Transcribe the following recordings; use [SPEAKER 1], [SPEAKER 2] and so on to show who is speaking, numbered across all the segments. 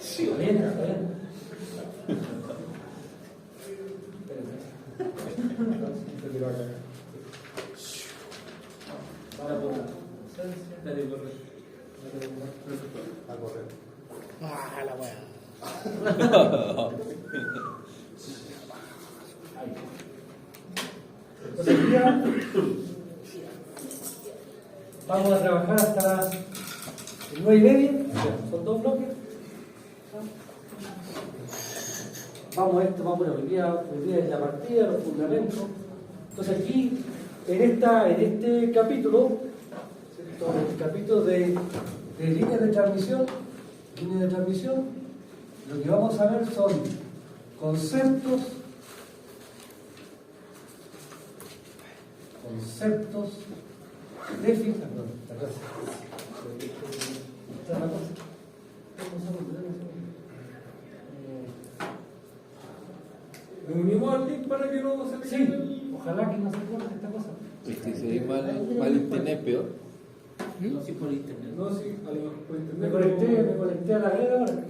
[SPEAKER 1] Sí, bien.
[SPEAKER 2] Ah, la weá.
[SPEAKER 1] Entonces, hoy día vamos a trabajar hasta las 9:30. Son 2 bloques. Vamos a esto, vamos a hoy día es la partida, los fundamentos. Entonces aquí, en este capítulo, ¿cierto? El capítulo de líneas de transmisión, lo que vamos a ver son conceptos de
[SPEAKER 3] ¿Me unimos al link para que no se me
[SPEAKER 1] Sí, ojalá que no se corte esta cosa.
[SPEAKER 4] Es que si hay mal internet, peor.
[SPEAKER 3] No, sí, por internet. No, sí, a lo mejor por internet.
[SPEAKER 1] Me conecté a la red ahora.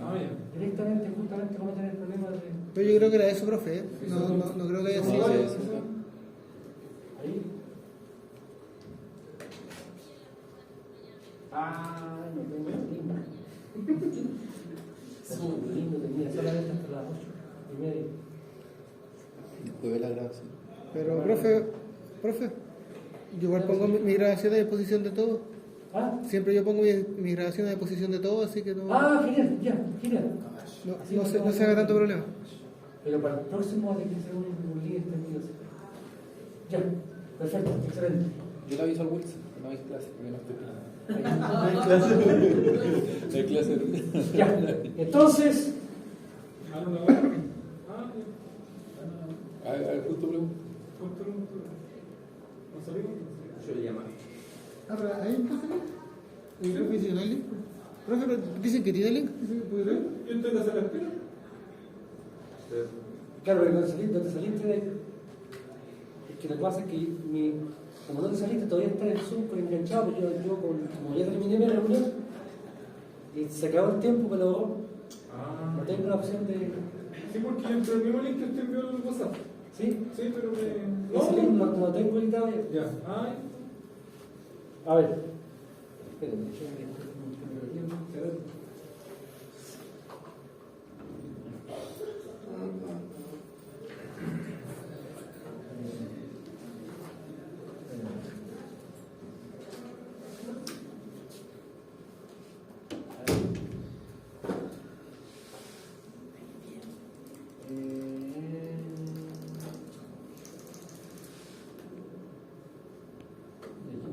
[SPEAKER 3] Ah, ya.
[SPEAKER 1] Directamente, justamente, como tener problemas de.
[SPEAKER 2] Pero yo creo que era eso, profe. No creo que haya sido.
[SPEAKER 4] No, sí,
[SPEAKER 1] Ahí. Ah, no tengo el link. No tenía solamente hasta las 8:30.
[SPEAKER 4] Después ve la grabación.
[SPEAKER 2] Pero, profe, yo igual pongo mi grabación a disposición de todos.
[SPEAKER 1] ¿Ah?
[SPEAKER 2] Siempre yo pongo mi grabación a disposición de todos, así que no,
[SPEAKER 1] Ah, genial, ya, genial.
[SPEAKER 2] no se haga tanto problema.
[SPEAKER 1] Pero para el próximo hay que hacer un link extendido. Ya, perfecto, excelente.
[SPEAKER 4] Yo le aviso al Wilson, no hay clase, porque no estoy. No hay clase.
[SPEAKER 1] Ya, entonces,
[SPEAKER 3] Ah, no, no. Ah,
[SPEAKER 4] A ver, justo pregunta.
[SPEAKER 3] ¿No salimos? Yo le llamaré.
[SPEAKER 2] Ah, pero ahí está el link. Profe, ¿no hay link? Profe, pero dicen que tiene link. ¿Puede ver?
[SPEAKER 3] Yo estoy en la sala de espera.
[SPEAKER 1] claro, no te saliste de. Es que lo que pasa es que como no te saliste, todavía está el Zoom enganchado. Yo como ya terminé mi reunión y se acabó el tiempo, pero no tengo la opción de.
[SPEAKER 3] Sí, porque yo entré el mismo link que usted envió en el WhatsApp.
[SPEAKER 1] ¿Sí?
[SPEAKER 3] Sí, pero me.
[SPEAKER 1] Ese link no tengo editado ya.
[SPEAKER 3] Ya. Ay.
[SPEAKER 1] A ver. Espérenme, yo me.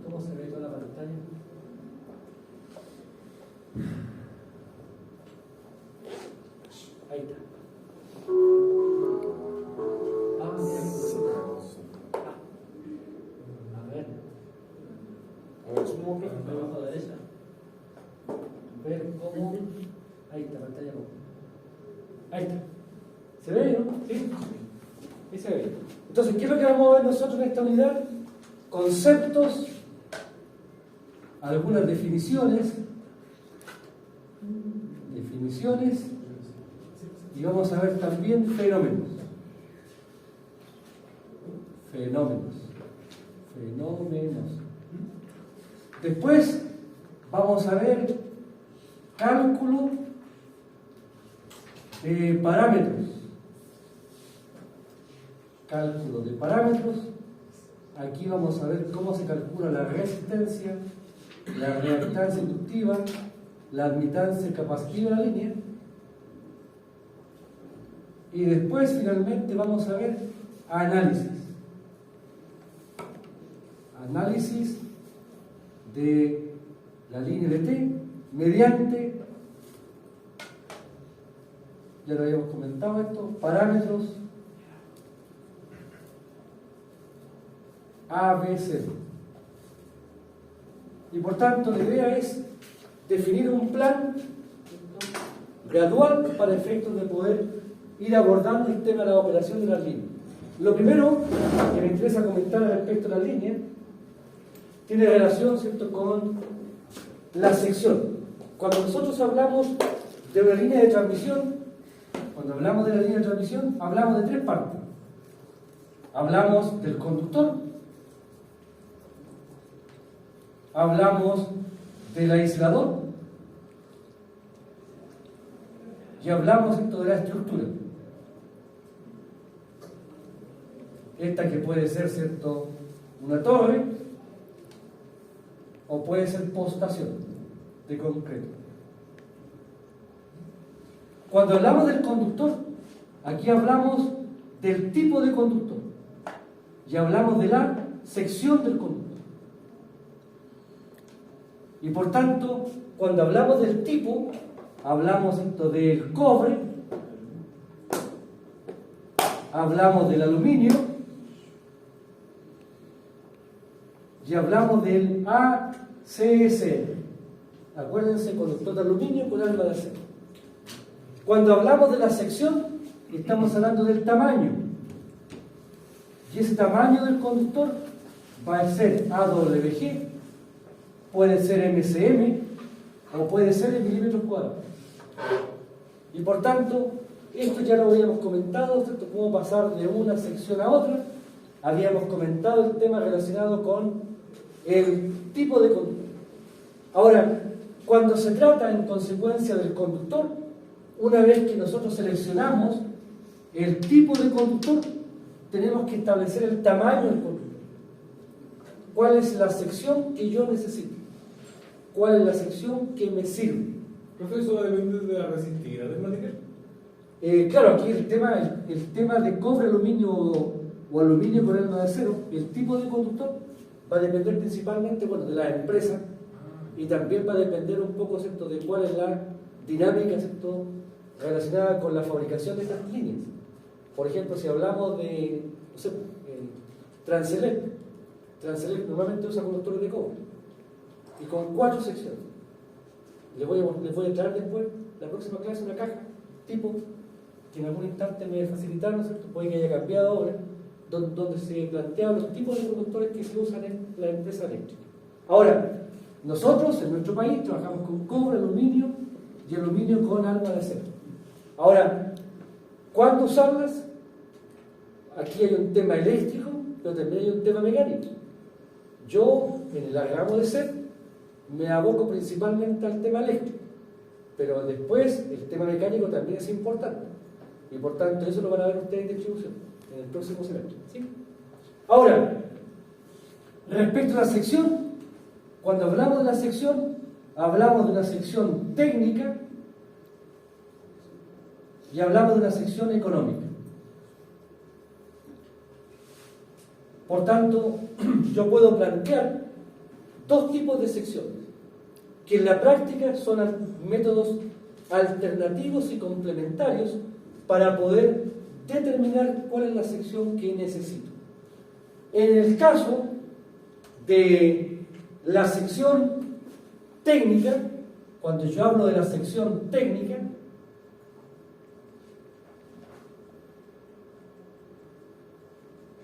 [SPEAKER 1] ¿Cómo se ve toda la pantalla? Ahí está. Ah, a ver.
[SPEAKER 4] A ver, sumo, profe.
[SPEAKER 1] Abajo a la derecha. Ver cómo. Ahí está, pantalla roja. Ahí está. ¿Se ve, no? Sí. Sí se ve. Entonces, ¿qué es lo que vamos a ver nosotros en esta unidad? Conceptos, algunas definiciones, y vamos a ver también fenómenos. Después vamos a ver cálculo de parámetros. Aquí vamos a ver cómo se calcula la resistencia, la reactancia inductiva, la admitancia capacitiva de la línea. Y después, finalmente, vamos a ver análisis. Análisis de la línea de T mediante, ya lo habíamos comentado esto, parámetros A, B, C. Y por tanto la idea es definir un plan gradual para efectos de poder ir abordando el tema de la operación de las líneas. Lo primero que me interesa comentar respecto a la línea tiene relación, ¿cierto?, con la sección. Cuando nosotros hablamos de una línea de transmisión, hablamos de tres partes. Hablamos del conductor, hablamos del aislador y hablamos, ¿cierto?, de la estructura. Esta que puede ser, ¿cierto?, una torre o puede ser postación de concreto. Cuando hablamos del conductor, aquí hablamos del tipo de conductor y hablamos de la sección del conductor. Y por tanto, cuando hablamos del tipo, hablamos, ¿cierto?, del cobre, hablamos del aluminio y hablamos del ACSL. Acuérdense, conductor de aluminio con alma de acero. Cuando hablamos de la sección, estamos hablando del tamaño. Y ese tamaño del conductor va a ser AWG, puede ser MCM o puede ser en milímetros cuadrados. Y por tanto, esto ya lo habíamos comentado, ¿cierto?, cómo pasar de una sección a otra. Habíamos comentado el tema relacionado con el tipo de conductor. Ahora, cuando se trata en consecuencia del conductor, una vez que nosotros seleccionamos el tipo de conductor, tenemos que establecer el tamaño del conductor. ¿Cuál es la sección que yo necesito? ¿Cuál es la sección que me sirve?
[SPEAKER 3] Profe, ¿eso depende de la resistividad del material?
[SPEAKER 1] Claro, aquí el tema de cobre, aluminio o aluminio con alma de acero, el tipo de conductor va a depender principalmente, bueno, de la empresa, y también va a depender un poco, ¿cierto?, de cuál es la dinámica, ¿cierto?, relacionada con la fabricación de estas líneas. Por ejemplo, si hablamos de, no sé, Transelec normalmente usa conductores de cobre y con 4 secciones. Les voy a traer después, la próxima clase, una caja tipo que en algún instante me facilitaron, ¿cierto?, puede que haya cambiado ahora, donde se plantean los tipos de conductores que se usan en la empresa eléctrica. Ahora, nosotros en nuestro país trabajamos con cobre, aluminio y aluminio con alma de acero. Ahora, ¿cuándo usarlas? Aquí hay un tema eléctrico, pero también hay un tema mecánico. Yo, en el ramo de SET, me aboco principalmente al tema eléctrico, pero después el tema mecánico también es importante. Y por tanto, eso lo van a ver ustedes en distribución, en el próximo semestre. ¿Sí? Ahora, respecto a la sección, cuando hablamos de la sección, hablamos de una sección técnica y hablamos de una sección económica. Por tanto, yo puedo plantear 2 tipos de secciones, que en la práctica son métodos alternativos y complementarios para poder determinar cuál es la sección que necesito. En el caso de la sección técnica, cuando yo hablo de la sección técnica,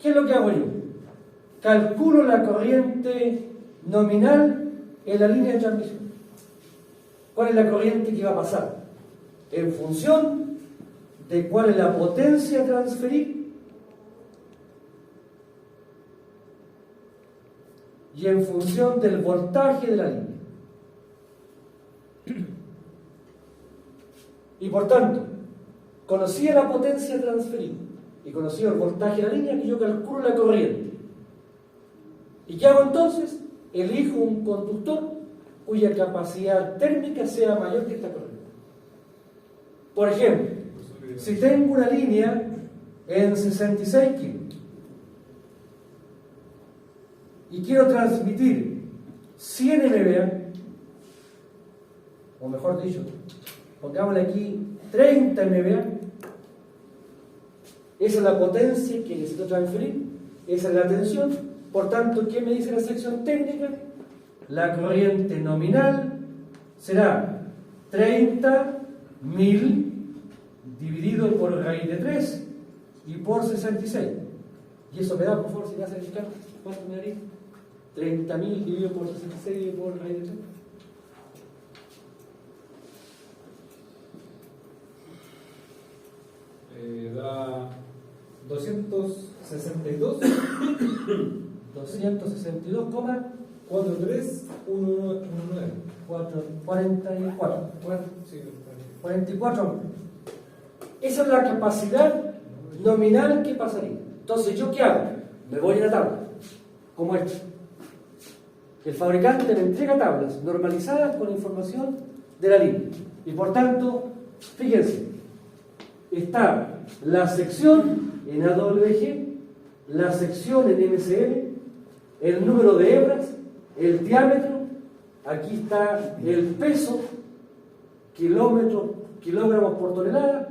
[SPEAKER 1] ¿qué es lo que hago yo? Calculo la corriente nominal en la línea de transmisión. ¿Cuál es la corriente que va a pasar? En función de cuál es la potencia a transferir y en función del voltaje de la línea. Y por tanto, conocía la potencia a transferir y conocía el voltaje de la línea, que yo calculo la corriente. ¿Y qué hago entonces? Elijo un conductor cuya capacidad térmica sea mayor que esta corriente. Por ejemplo, si tengo una línea en 66 kilos y quiero transmitir 100 MVA, o mejor dicho, pongámosle aquí 30 MVA, esa es la potencia que necesito transferir, esa es la tensión. Por tanto, ¿qué me dice la sección técnica? La corriente nominal será 30.000 dividido por raíz de 3 y por 66. Y eso me da, por favor, si me hacen el cálculo, ¿cuánto me daría? 30.000 dividido por 66 dividido por raíz de 3.
[SPEAKER 3] Da 262
[SPEAKER 1] 262,
[SPEAKER 3] 43,119.
[SPEAKER 1] 44.
[SPEAKER 3] Sí,
[SPEAKER 1] 44. Esa es la capacidad nominal que pasaría. Entonces, ¿yo qué hago? Me voy a la tabla, como esta. El fabricante me entrega tablas normalizadas con información de la línea. Y por tanto, fíjense, está la sección en AWG, la sección en MCL, el número de hebras, el diámetro, aquí está el peso, kilogramos por tonelada,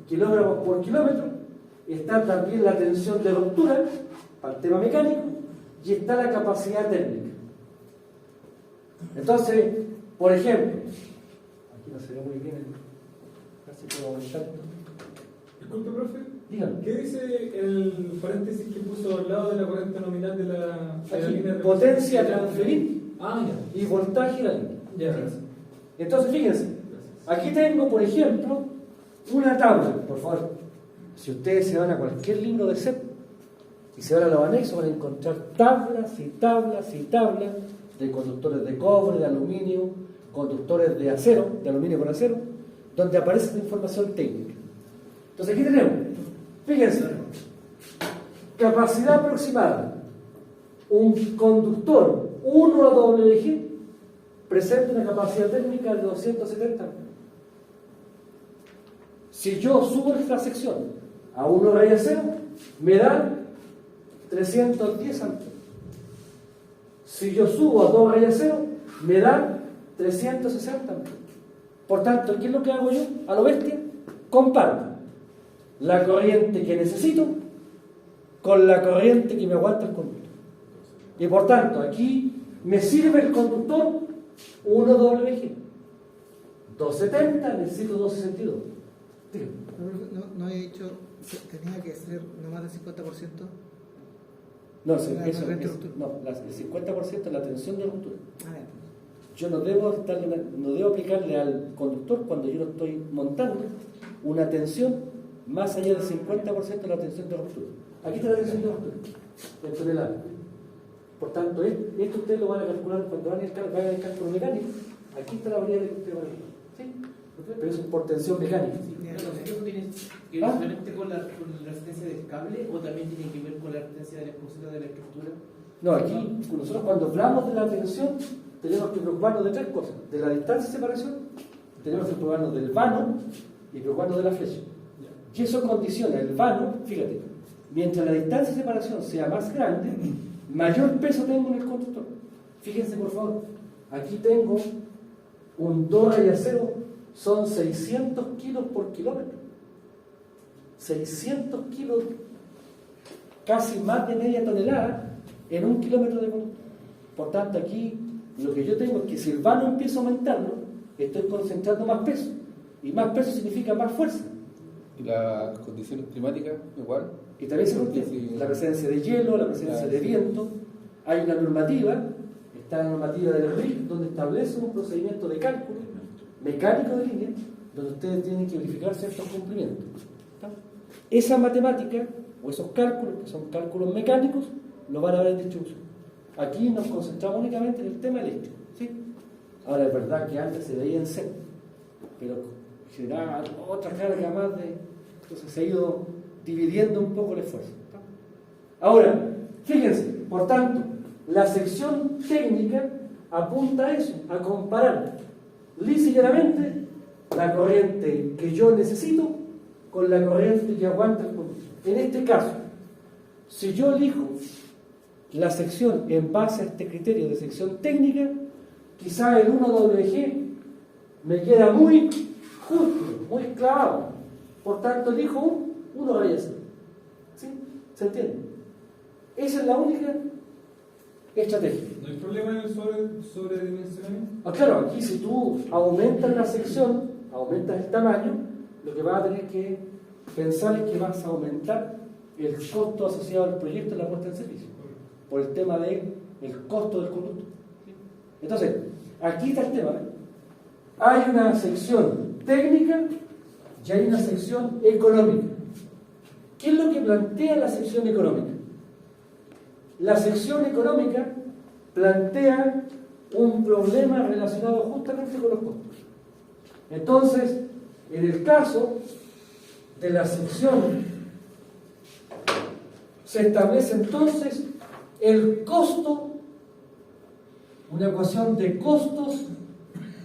[SPEAKER 1] kilogramos por kilómetro, está también la tensión de ruptura para el tema mecánico y está la capacidad técnica. Entonces, por ejemplo, aquí no se ve muy bien, casi puedo aumentar.
[SPEAKER 3] Disculpe, profe.
[SPEAKER 1] Dígame.
[SPEAKER 3] ¿Qué dice el paréntesis que puso al lado de la corriente nominal de la
[SPEAKER 1] Aquí,
[SPEAKER 3] línea de
[SPEAKER 1] potencia transferir
[SPEAKER 3] Ah,
[SPEAKER 1] y voltaje de la línea.
[SPEAKER 3] ya. Ya, gracias.
[SPEAKER 1] Entonces, fíjense, aquí tengo, por ejemplo, una tabla, por favor. Si ustedes se van a cualquier libro de CEP y se van a los anexos, van a encontrar tablas y tablas y tablas de conductores de cobre, de aluminio, conductores de acero, de aluminio con acero, donde aparece esta información técnica. Entonces, aquí tenemos, fíjense, capacidad aproximada. Un conductor 1AWG presenta una capacidad técnica de 270 amperes. Si yo subo esta sección a 1 raya 0, me da 310 amperes. Si yo subo a 2 raya 0, me da 360 amperes. Por tanto, ¿qué es lo que hago yo? A lo bestia, comparo la corriente que necesito con la corriente que me aguanta el conductor. Y por tanto, aquí me sirve el conductor 1WG. 270, necesito 262. Dígame.
[SPEAKER 2] No he dicho, tenía que ser no más del 50%.
[SPEAKER 1] No,
[SPEAKER 2] La
[SPEAKER 1] eso
[SPEAKER 2] corriente
[SPEAKER 1] es,
[SPEAKER 2] ruptura.
[SPEAKER 1] no, el 50% es la tensión de ruptura.
[SPEAKER 2] Ah, ya.
[SPEAKER 1] Yo no debo aplicarle al conductor cuando yo lo estoy montando una tensión más allá del 50% de la tensión de ruptura. Aquí está la tensión de ruptura, en toneladas. Por tanto, esto ustedes lo van a calcular cuando hagan el cálculo mecánico. Aquí está la variable que ustedes van a calcular. ¿Sí? Pero eso es por tensión mecánica.
[SPEAKER 5] ¿Eso tiene que ver solamente con la resistencia del cable o también tiene que ver con la resistencia de la exposición de la estructura?
[SPEAKER 1] No, aquí nosotros cuando hablamos de la tensión tenemos que preocuparnos de tres cosas: de la distancia de separación, tenemos que preocuparnos del vano y preocuparnos de la flecha. Y eso condiciona el vano, fíjate, mientras la distancia de separación sea más grande, mayor peso tengo en el conductor. Fíjense por favor, aquí tengo un 2 raya 0, son 600 kilos por kilómetro. 600 kilos, casi más de media tonelada en 1 kilómetro de conductor. Por tanto, aquí lo que yo tengo es que si el vano empieza a aumentarlo, estoy concentrando más peso. Y más peso significa más fuerza.
[SPEAKER 4] ¿Y las condiciones climáticas igual?
[SPEAKER 1] Y también se contiene
[SPEAKER 4] Sí.
[SPEAKER 1] la presencia de hielo, la presencia
[SPEAKER 4] Claro.
[SPEAKER 1] de viento. Hay una normativa, está la normativa del RIC, donde establece un procedimiento de cálculo mecánico de línea, donde ustedes tienen que verificar ciertos cumplimientos. ¿Está? Esa matemática, o esos cálculos, que son cálculos mecánicos, lo van a ver en distribución. Aquí nos concentramos únicamente en el tema eléctrico. ¿Sí? Ahora, es verdad que antes se veía en C, pero generaba otra carga más de... Entonces se ha ido dividiendo un poco el esfuerzo. Ahora, fíjense, por tanto, la sección técnica apunta a eso, a comparar lisa y llanamente la corriente que yo necesito con la corriente que aguanta el conductor. En este caso, si yo elijo la sección en base a este criterio de sección técnica, quizá el 1WG me queda muy justo, muy clavado. Por tanto, elijo uno raya 0. ¿Sí? ¿Se entiende? Esa es la única estrategia.
[SPEAKER 3] ¿No hay problema en el sobredimensionamiento?
[SPEAKER 1] Claro, aquí si tú aumentas la sección, aumentas el tamaño, lo que vas a tener que pensar es que vas a aumentar el costo asociado al proyecto de la puesta en servicio, por el tema del costo del conducto. Entonces, aquí está el tema. Hay una sección técnica y hay una sección económica. ¿Qué es lo que plantea la sección económica? La sección económica plantea un problema relacionado justamente con los costos. Entonces, en el caso de la sección, se establece entonces el costo, una ecuación de costos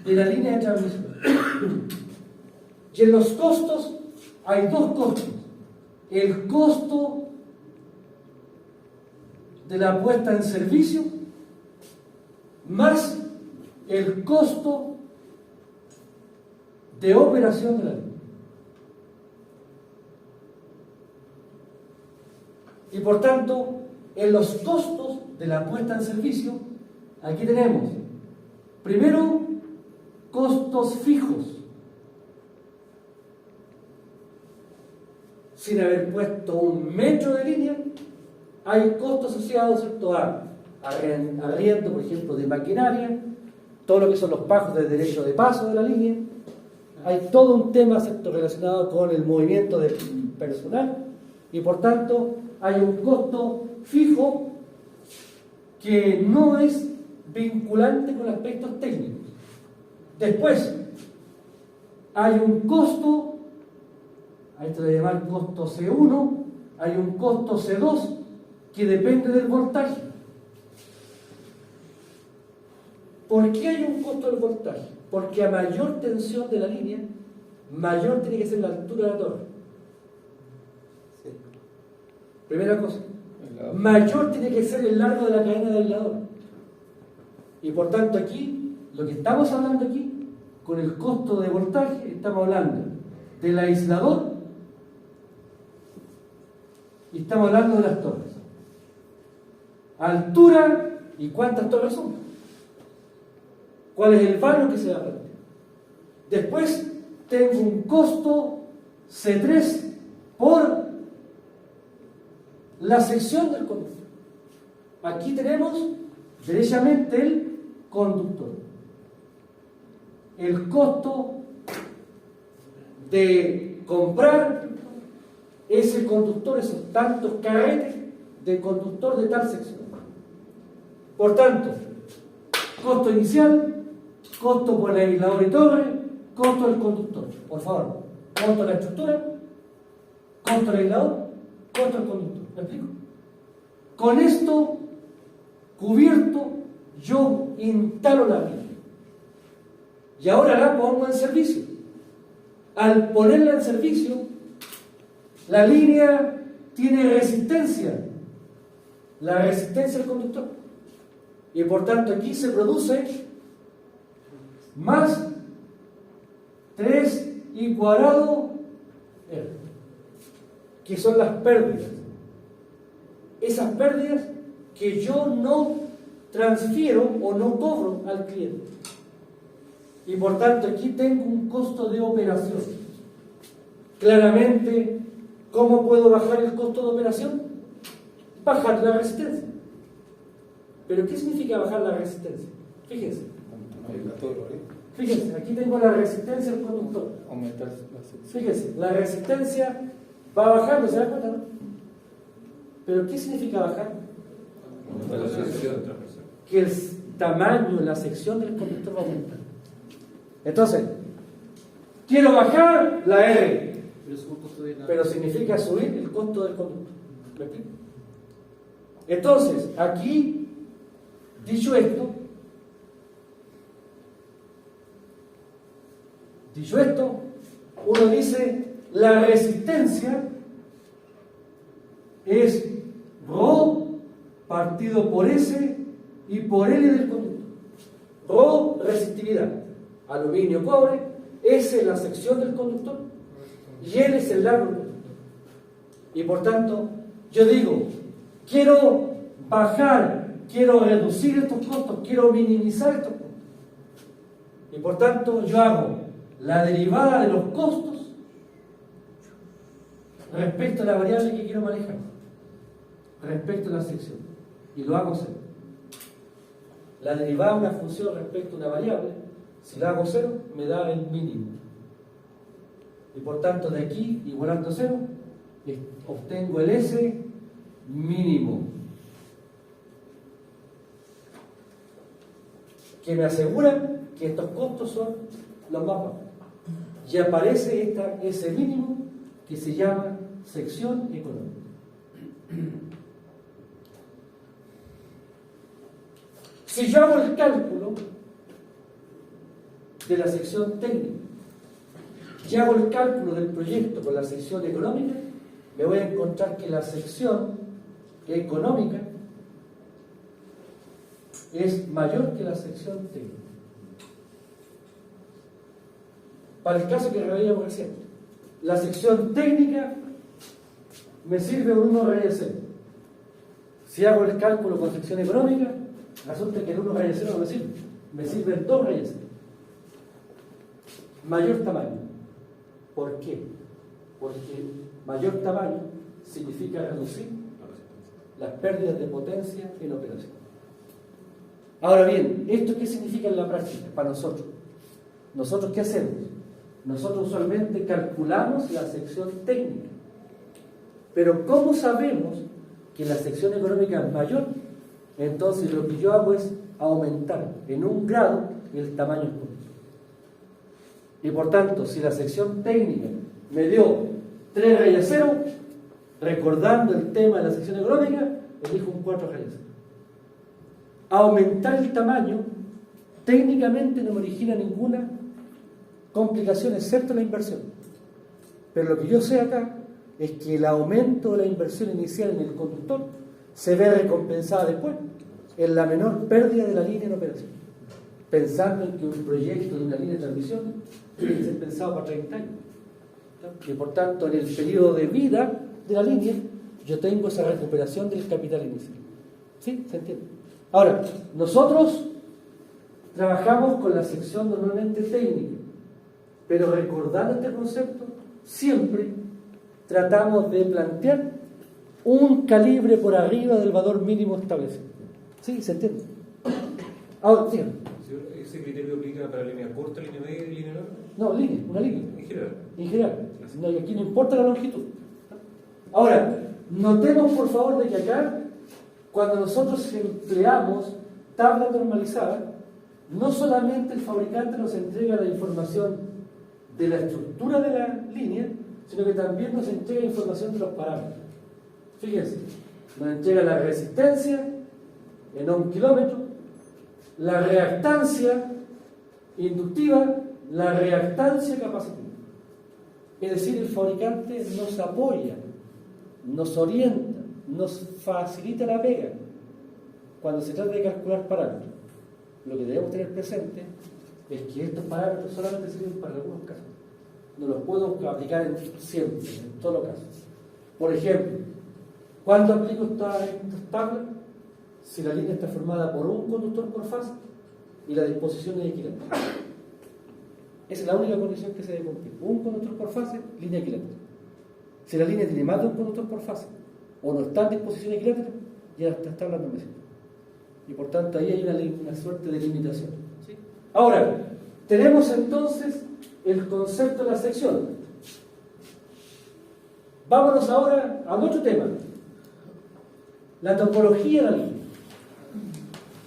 [SPEAKER 1] de la línea de transmisión. Y en los costos hay dos costos. El costo de la puesta en servicio más el costo de operación de la línea. Y por tanto, en los costos de la puesta en servicio, aquí tenemos, primero, costos fijos, sin haber puesto un metro de línea, hay costos asociados, ¿cierto?, a arriendo, por ejemplo, de maquinaria, todo lo que son los pagos de derecho de paso de la línea, hay todo un tema, ¿cierto?, relacionado con el movimiento del personal, y por tanto hay un costo fijo que no es vinculante con aspectos técnicos. Después, hay un costo, a esto le llaman costo C1, hay un costo C2 que depende del voltaje. ¿Por qué hay un costo del voltaje? Porque a mayor tensión de la línea, mayor tiene que ser la altura de la torre. Primera cosa. Mayor tiene que ser el largo de la cadena del aislador. Y por tanto aquí, lo que estamos hablando aquí, con el costo de voltaje, estamos hablando del aislador y estamos hablando de las torres. Altura y cuántas torres son. ¿Cuál es el valor que se va a plantear? Después tengo un costo C3 por la sección del conductor. Aquí tenemos derechamente el conductor. El costo de comprar ese conductor, esos tantos carretes de conductor de tal sección. Por tanto, costo inicial, costo por el aislador y torre, costo del conductor. Por favor, costo de la estructura, costo del aislador, costo del conductor. ¿Me explico? Con esto cubierto, yo instalo la línea. Y ahora la pongo en servicio. Al ponerla en servicio, la línea tiene resistencia. La resistencia del conductor. Y por tanto aquí se produce más 3 y cuadrado R, que son las pérdidas. Esas pérdidas que yo no transfiero o no cobro al cliente. Y por tanto aquí tengo un costo de operación. Claramente, ¿cómo puedo bajar el costo de operación? Bajar la resistencia. ¿Pero qué significa bajar la resistencia? Fíjense. Fíjense, aquí tengo la resistencia del conductor.
[SPEAKER 4] Aumentar la sección.
[SPEAKER 1] Fíjense, la resistencia va bajando, ¿se dan cuenta, no? ¿Pero qué significa bajar?
[SPEAKER 4] La sección.
[SPEAKER 1] Que el tamaño, la sección del conductor va a aumentar. Entonces, quiero bajar la R, pero significa subir el costo del conductor. ¿Me explico? Entonces, aquí, dicho esto, uno dice la resistencia es Rho partido por S y por L del conductor. Rho, resistividad, aluminio, cobre, S es la sección del conductor y L es el largo del conductor. Y por tanto, yo digo, quiero bajar, quiero reducir estos costos, quiero minimizar estos costos. Y por tanto, yo hago la derivada de los costos respecto a la variable que quiero manejar, respecto a la sección, y lo hago cero. La derivada de una función respecto a una variable, si la hago cero, me da el mínimo. Y por tanto, de aquí, igualando cero, obtengo el S mínimo, que me asegura que estos costos son los más bajos. Y aparece ese mínimo que se llama sección económica. Si yo hago el cálculo de la sección técnica y hago el cálculo del proyecto con la sección económica, me voy a encontrar que la sección económica es mayor que la sección técnica. Para el caso que veíamos recién, la sección técnica me sirve un 1 raya 0. Si hago el cálculo con sección económica, resulta que el 1 raya 0 no me sirve. Me sirve el 2 raya 0. Mayor tamaño. ¿Por qué? Porque mayor tamaño significa reducir las pérdidas de potencia en operación. Ahora bien, ¿esto qué significa en la práctica para nosotros? ¿Nosotros qué hacemos? Nosotros usualmente calculamos la sección técnica. Pero ¿cómo sabemos que la sección económica es mayor? Entonces lo que yo hago es aumentar en 1 grado el tamaño punto. Y por tanto, si la sección técnica me dio 3 rayas 0, recordando el tema de la sección económica, elijo un 4 rayas 0. Aumentar el tamaño técnicamente no me origina ninguna complicación, excepto la inversión. Pero lo que yo sé acá es que el aumento de la inversión inicial en el conductor se ve recompensada después en la menor pérdida de la línea en operación. Pensando en que un proyecto de una línea de transmisión tiene que ser pensado para 30 años. Y por tanto, en el periodo de vida de la línea, yo tengo esa recuperación del capital inicial. ¿Sí? ¿Se entiende? Ahora, nosotros trabajamos con la sección normalmente técnica, pero recordando este concepto, siempre tratamos de plantear un calibre por arriba del valor mínimo establecido. ¿Sí? ¿Se entiende? Ahora, sí.
[SPEAKER 6] ¿Ese criterio aplica para línea corta, línea media y línea larga?
[SPEAKER 1] No, línea, una línea.
[SPEAKER 6] En general.
[SPEAKER 1] En general. No, y aquí no importa la longitud. Ahora, notemos por favor de que acá, cuando nosotros empleamos tabla normalizada, no solamente el fabricante nos entrega la información de la estructura de la línea, sino que también nos entrega información de los parámetros. Fíjense, nos entrega la resistencia en 1 kilómetro, la reactancia inductiva, la reactancia capacitiva. Es decir, el fabricante nos apoya, nos orienta, nos facilita la pega cuando se trata de calcular parámetros. Lo que debemos tener presente es que estos parámetros solamente sirven para algunos casos. No los puedo aplicar siempre, en todos los casos. Por ejemplo, ¿cuándo aplico estas tablas? Si la línea está formada por un conductor por fase y la disposición es equilátera. Esa es la única condición que se debe cumplir. Un conductor por fase, línea equilátera. Si la línea tiene más de un conductor por fase o no está en disposición equilátera, ya estas tablas no me sirven. Y por tanto ahí hay una suerte de limitación. ¿Sí? Ahora, tenemos entonces el concepto de la sección. Vámonos ahora a otro tema. La topología de la línea.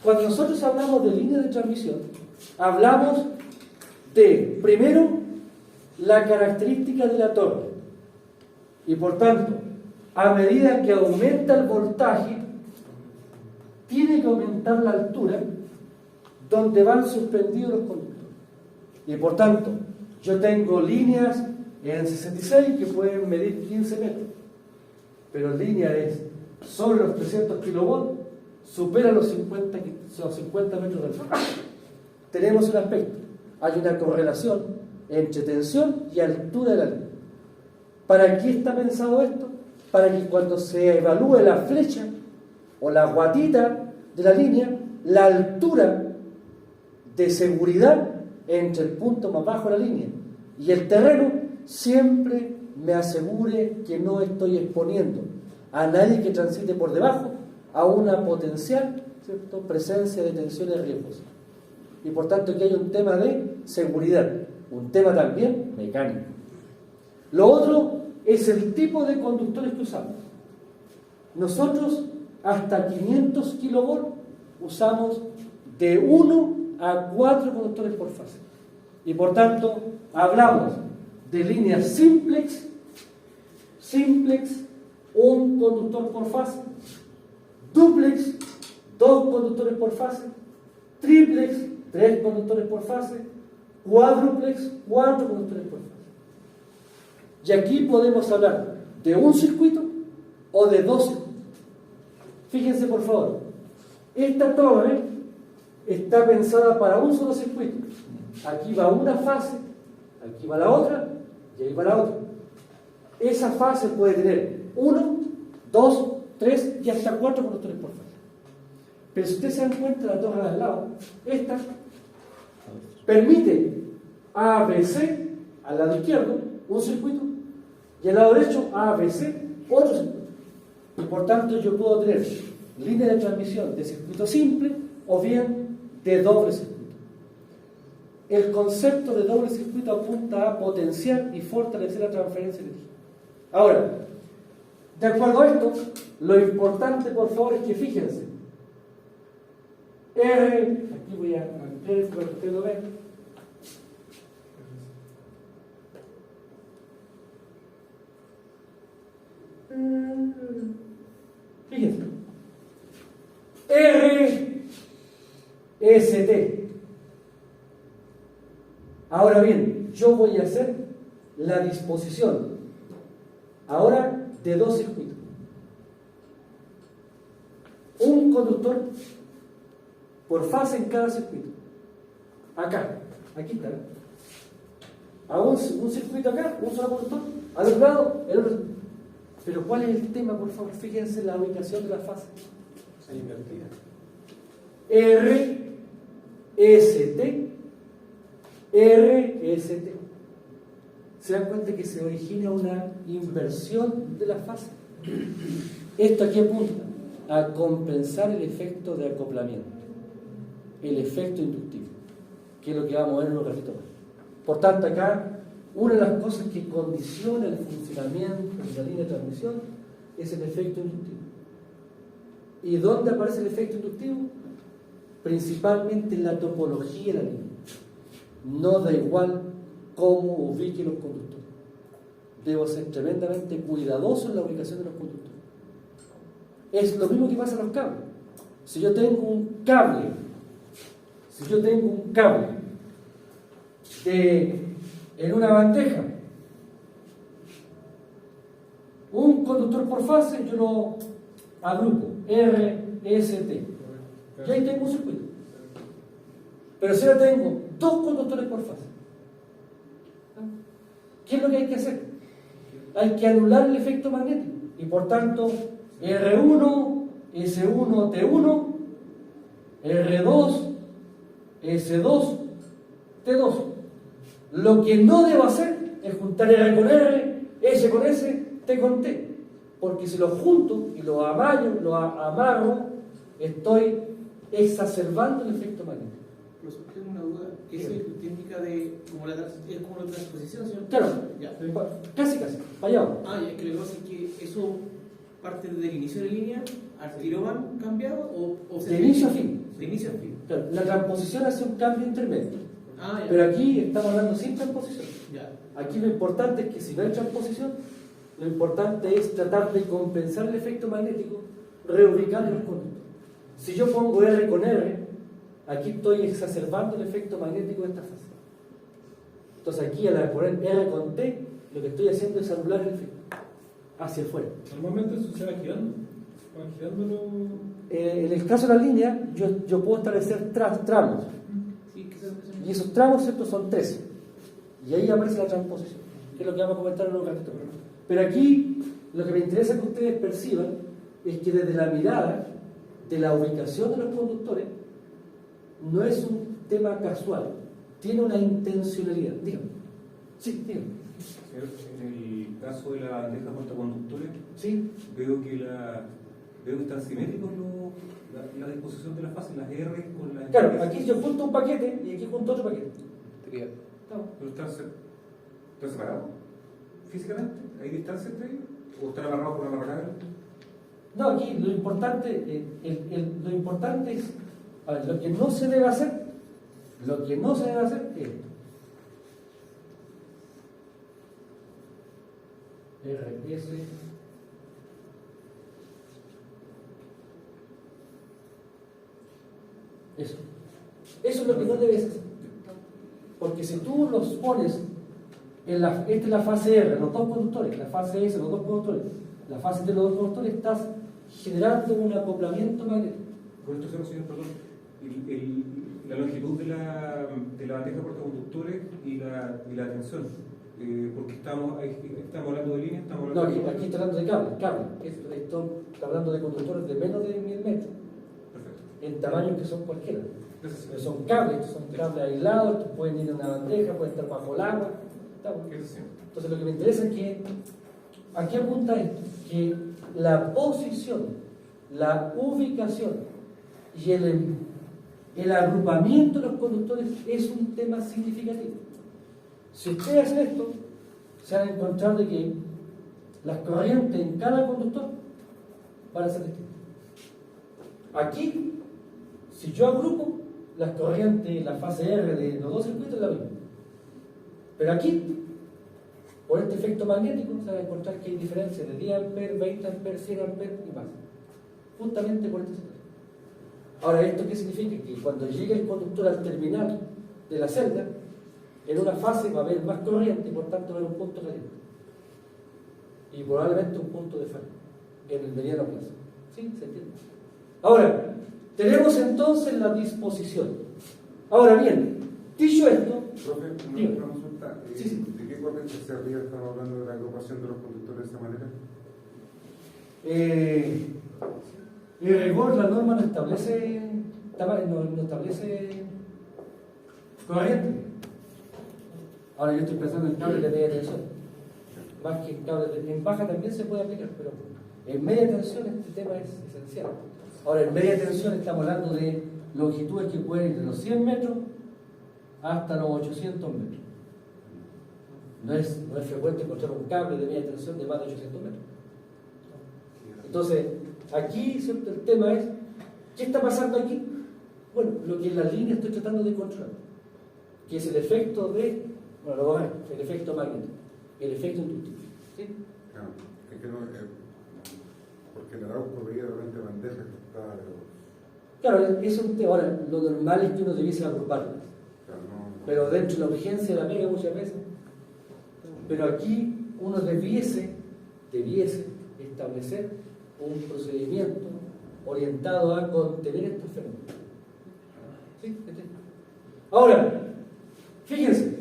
[SPEAKER 1] Cuando nosotros hablamos de línea de transmisión, hablamos de, primero, la característica de la torre. Y por tanto, a medida que aumenta el voltaje, tiene que aumentar la altura donde van suspendidos los conductores. Y por tanto, yo tengo líneas en 66 que pueden medir 15 metros. Pero líneas sobre los 300 kilovolts supera los 50 metros de altura. Tenemos un aspecto. Hay una correlación entre tensión y altura de la línea. ¿Para qué está pensado esto? Para que cuando se evalúe la flecha o la guatita de la línea, la altura de seguridad entre el punto más bajo de la línea y el terreno siempre me asegure que no estoy exponiendo a nadie que transite por debajo a una potencial, ¿cierto?, presencia de tensiones riesgosas. Y por tanto que hay un tema de seguridad, un tema también mecánico. Lo otro es el tipo de conductores que usamos. Nosotros hasta 500 kilovolts usamos de 1 a 4 conductores por fase. Y por tanto hablamos de líneas simplex, un conductor por fase, duplex, 2 conductores por fase, triplex, 3 conductores por fase, cuádruplex, 4 conductores por fase. Y aquí podemos hablar de un circuito o de 2 circuitos. Fíjense por favor, esta torre está pensada para un solo circuito. Aquí va una fase, aquí va la otra y ahí va la otra. Esa fase puede tener 1, 2, 3 y hasta 4 conductores por fase. Pero si ustedes se dan cuenta, la torre de al lado, esta permite ABC al lado izquierdo, un circuito, y al lado derecho ABC, otro circuito. Y por tanto yo puedo tener línea de transmisión de circuito simple o bien de doble circuito. El concepto de doble circuito apunta a potenciar y fortalecer la transferencia de energía. Ahora, de acuerdo a esto, lo importante, por favor, es que fíjense, aquí voy a ampliar para que ustedes lo vean. Fíjense, RST. Ahora bien, yo voy a hacer la disposición ahora de 2 circuitos. Un conductor por fase en cada circuito. Acá, aquí está. Hago un circuito acá, un solo conductor, al otro lado, el otro. Pero ¿cuál es el tema, por favor? Fíjense la ubicación de la fase.
[SPEAKER 6] Se invertida.
[SPEAKER 1] RST. ¿Se dan cuenta que se origina una inversión de la fase? Esto aquí apunta a compensar el efecto de acoplamiento, el efecto inductivo, que es lo que vamos a ver en un ratito más. Por tanto, acá, una de las cosas que condiciona el funcionamiento de la línea de transmisión es el efecto inductivo. ¿Y dónde aparece el efecto inductivo? Principalmente en la topología de la línea. No da igual cómo ubique los conductores. Debo ser tremendamente cuidadoso en la ubicación de los conductores. Es lo mismo que pasa en los cables. Si yo tengo un cable en una bandeja, un conductor por fase, yo lo agrupo, RST, y ahí tengo un circuito. Pero si ahora tengo 2 conductores por fase, ¿qué es lo que hay que hacer? Hay que anular el efecto magnético y por tanto R1, S1, T1, R2, S2, T2. Lo que no debo hacer es juntar R con R, S con S, T con T. Porque si lo junto y lo amarro, estoy exacerbando el efecto magnético.
[SPEAKER 5] Profesor, tengo una duda. ¿Eso indica de como la transposición, señor?
[SPEAKER 1] Claro,
[SPEAKER 5] Ya.
[SPEAKER 1] casi, para allá.
[SPEAKER 5] Ah, ya, que lo que pasa es que eso parte desde el inicio de la línea, ¿al tiro van cambiado o
[SPEAKER 1] De inicio a fin.
[SPEAKER 5] De inicio a fin.
[SPEAKER 1] Claro, la transposición hace un cambio intermedio.
[SPEAKER 5] Ah, ya.
[SPEAKER 1] Pero aquí estamos hablando sin transposición.
[SPEAKER 5] Ya.
[SPEAKER 1] Aquí lo importante es que si no hay transposición, lo importante es tratar de compensar el efecto magnético reubicando los conductores. Si yo pongo R con R, aquí estoy exacerbando el efecto magnético de esta fase. Entonces aquí al poner R con T, lo que estoy haciendo es anular el efecto hacia afuera.
[SPEAKER 3] Normalmente eso se va girando. Van girándolo.
[SPEAKER 1] En el caso de la línea, yo puedo establecer tramos.
[SPEAKER 5] Sí, que eso
[SPEAKER 1] Y esos tramos, ¿cierto?, son 13. Y ahí aparece la transposición, que es lo que vamos a comentar en un ratito. Pero aquí, lo que me interesa que ustedes perciban es que desde la mirada de la ubicación de los conductores, no es un tema casual, tiene una intencionalidad. Dígame. Sí, dígame.
[SPEAKER 6] Señor, en el caso de la bandeja portaconductores,
[SPEAKER 1] ¿Sí?
[SPEAKER 6] veo que están simétricos la disposición de las fases, las R con las...
[SPEAKER 1] Claro, aquí yo junto un paquete y aquí junto otro paquete.
[SPEAKER 4] Tría.
[SPEAKER 1] Estamos.
[SPEAKER 6] ¿Pero están separados físicamente? ¿Hay distancia entre ellos? ¿O están amarrados por una marcada?
[SPEAKER 1] No, aquí lo importante, lo importante es, a ver, lo que no se debe hacer es esto. RS. Eso. Eso es lo que no debes hacer. Porque si tú los pones esta es la fase R, los dos conductores, la fase S, los dos conductores, la fase de los dos conductores, estás generando un acoplamiento magnético.
[SPEAKER 6] Por esto, señor, perdón, la longitud de la bandeja portaconductores y la tensión. Porque estamos hablando de líneas, estamos
[SPEAKER 1] No,
[SPEAKER 6] hablando
[SPEAKER 1] aquí está hablando de cable. Esto está hablando de conductores de menos de 1000 metros,
[SPEAKER 6] Perfecto.
[SPEAKER 1] en tamaños que son cualquiera.
[SPEAKER 6] Gracias,
[SPEAKER 1] Pero
[SPEAKER 6] señor.
[SPEAKER 1] son cables aislados, que pueden ir en una bandeja, pueden estar bajo el agua. ¿Estamos?
[SPEAKER 6] Gracias, señor.
[SPEAKER 1] Entonces lo que me interesa es que, aquí apunta esto, que la posición, la ubicación y el agrupamiento de los conductores es un tema significativo. Si ustedes hacen esto, se van a encontrar de que las corrientes en cada conductor van a ser distintas. Aquí, si yo agrupo, las corrientes, la fase R de los dos circuitos es la misma. Pero aquí, por este efecto magnético, se va a encontrar que hay diferencias de 10 amperes, 20 amperes, 100 amperes y más. Justamente por esta situación. Ahora, ¿esto qué significa? Que cuando llegue el conductor al terminal de la celda, en una fase va a haber más corriente y por tanto va a haber un punto caliente. Y probablemente un punto de fallo en el mediano plazo. ¿Sí? ¿Se entiende? Ahora, tenemos entonces la disposición. Ahora bien, dicho esto,
[SPEAKER 7] Profe,
[SPEAKER 1] dígame.
[SPEAKER 7] una consulta.
[SPEAKER 1] Sí, sí.
[SPEAKER 7] ¿De qué corriente se ríe estamos hablando de la agrupación de los conductores de esa manera?
[SPEAKER 1] en rigor la norma no establece corriente. Ahora yo estoy pensando en cables de media tensión. Más que en cables en baja también se puede aplicar, pero en media tensión este tema es esencial. Ahora en media tensión estamos hablando de longitudes que pueden ir de los 100 metros hasta los 800 metros. No es frecuente encontrar un cable de media tensión de más de 800 metros. Entonces, aquí ¿cierto? El tema es, ¿qué está pasando aquí? Bueno, lo que en la línea estoy tratando de controlar, que es el efecto lo vamos a ver, el efecto magnético, el efecto inductivo. ¿Sí?
[SPEAKER 7] Claro, es que no, porque la Arauco veía de repente bandejas que estaba,
[SPEAKER 1] Claro, es un tema. Ahora, lo normal es que uno debiese agruparlas,
[SPEAKER 7] claro, no,
[SPEAKER 1] pero dentro de la urgencia la pega muchas veces. Pero aquí uno debiese establecer un procedimiento orientado a contener estos fenómenos. ¿Sí? ¿Entiendes? Ahora, fíjense.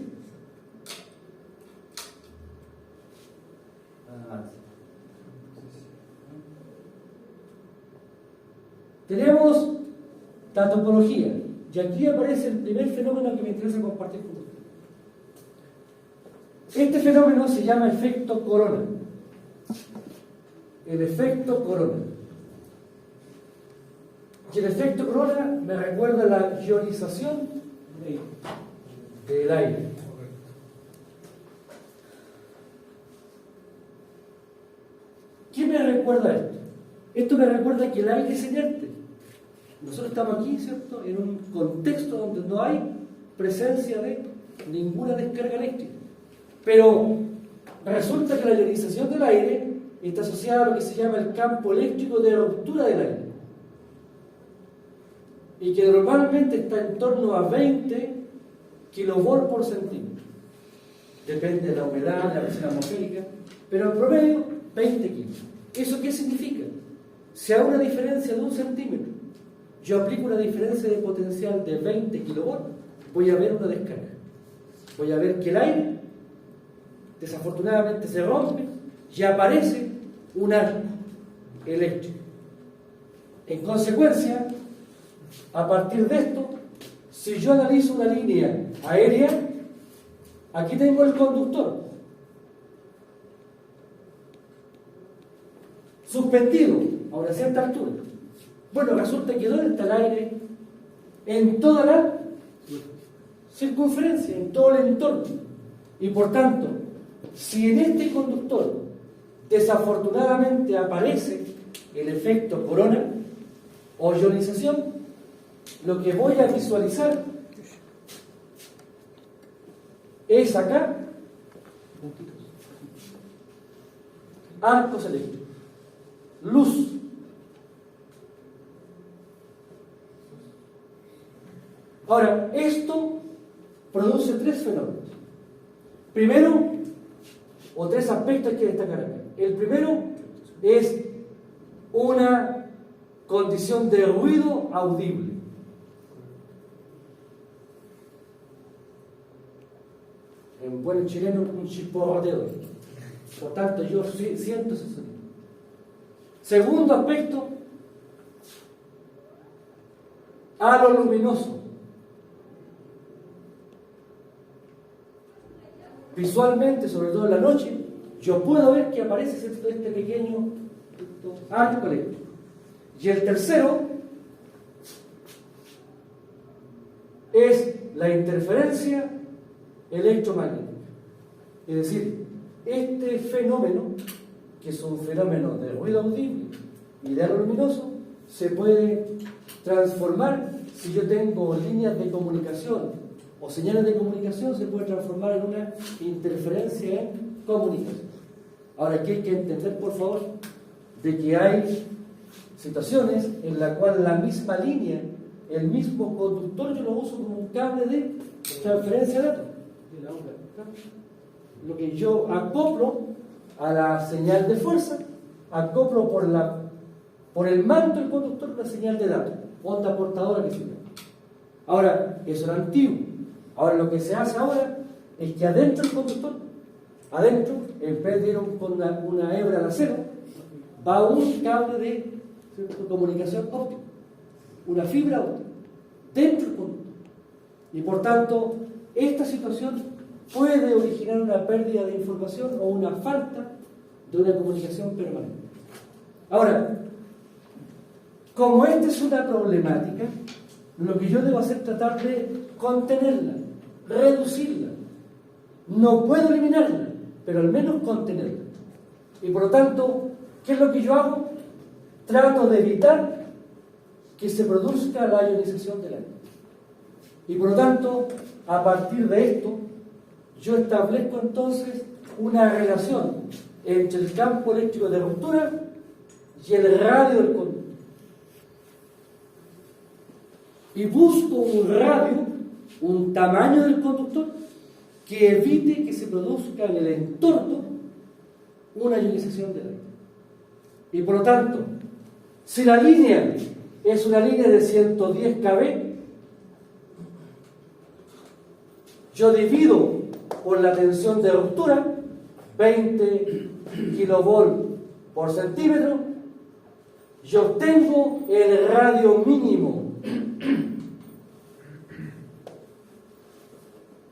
[SPEAKER 1] Tenemos la topología, y aquí aparece el primer fenómeno que me interesa compartir con ustedes. Este fenómeno se llama efecto corona. El efecto corona. Y el efecto corona me recuerda la ionización del aire. ¿Qué me recuerda esto? Esto me recuerda que el aire es inerte. Nosotros estamos aquí, ¿cierto?, en un contexto donde no hay presencia de ninguna descarga eléctrica. Pero resulta que la ionización del aire está asociada a lo que se llama el campo eléctrico de ruptura del aire. Y que normalmente está en torno a 20 kilovolts por centímetro. Depende de la humedad, la presión atmosférica, pero en promedio 20 kilos. ¿Eso qué significa? Si hay una diferencia de 1 centímetro, yo aplico una diferencia de potencial de 20 kilovolts, voy a ver una descarga. Voy a ver que el aire desafortunadamente se rompe y aparece un arco eléctrico. En consecuencia, a partir de esto, si yo analizo una línea aérea, aquí tengo el conductor. suspendido a una cierta altura. Bueno, resulta que ¿dónde está el aire? En toda la circunferencia, en todo el entorno. Y por tanto, si en este conductor desafortunadamente aparece el efecto corona o ionización, lo que voy a visualizar es acá arcos eléctricos, luz. Ahora, esto produce tres fenómenos. Primero, o tres aspectos que destacar acá. El primero es una condición de ruido audible. En buen chileno, un chisporroteo. Por tanto, yo siento ese sonido. Segundo aspecto, halo luminoso. Visualmente, sobre todo en la noche, yo puedo ver que aparece este pequeño arco eléctrico. Y el tercero es la interferencia electromagnética. Es decir, este fenómeno, que es un fenómeno de ruido audible y de halo luminoso, se puede transformar si yo tengo líneas de comunicación o señales de comunicación, se puede transformar en una interferencia en comunicación. Ahora, aquí hay que entender, por favor, de que hay situaciones en las cuales la misma línea, el mismo conductor, yo lo uso como un cable de transferencia de datos. Lo que yo acoplo a la señal de fuerza, acoplo por el manto del conductor una señal de datos, onda portadora que se llama. Ahora, eso era antiguo. Ahora lo que se hace ahora es que adentro del conductor, adentro, en vez de ir con una hebra de acero, va un cable de comunicación óptica, una fibra óptica, dentro del conductor. Y por tanto, esta situación puede originar una pérdida de información o una falta de una comunicación permanente. Ahora, como esta es una problemática, lo que yo debo hacer es tratar de contenerla, reducirla. No puedo eliminarla, pero al menos contenerla. Y por lo tanto, ¿qué es lo que yo hago? Trato de evitar que se produzca la ionización del aire. Y por lo tanto, a partir de esto, yo establezco entonces una relación entre el campo eléctrico de ruptura y el radio del conductor. Y busco un radio, un tamaño del conductor que evite que se produzca en el entorno una ionización del aire. Y por lo tanto, si la línea es una línea de 110 kV, yo divido por la tensión de ruptura, 20 kilovolt por centímetro, yo obtengo el radio mínimo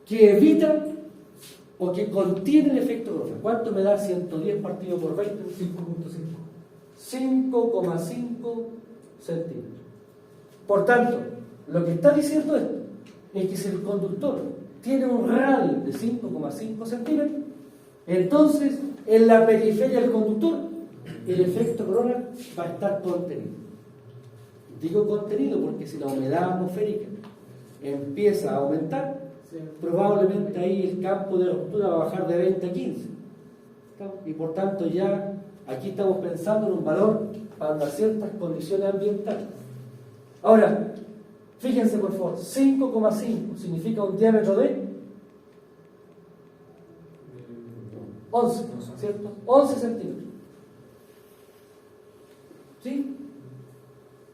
[SPEAKER 1] que evita o que contiene el efecto corona. ¿Cuánto me da 110 partido por 20? 5,5 centímetros. Por tanto, lo que está diciendo esto es que si el conductor tiene un radio de 5,5 centímetros, entonces en la periferia del conductor el efecto corona va a estar contenido. Digo contenido porque si la humedad atmosférica empieza a aumentar, probablemente ahí el campo de ruptura va a bajar de 20 a 15. Y por tanto ya aquí estamos pensando en un valor para ciertas condiciones ambientales. Ahora, fíjense por favor, 5,5 significa un diámetro de 11, ¿cierto? 11 centímetros. ¿Sí?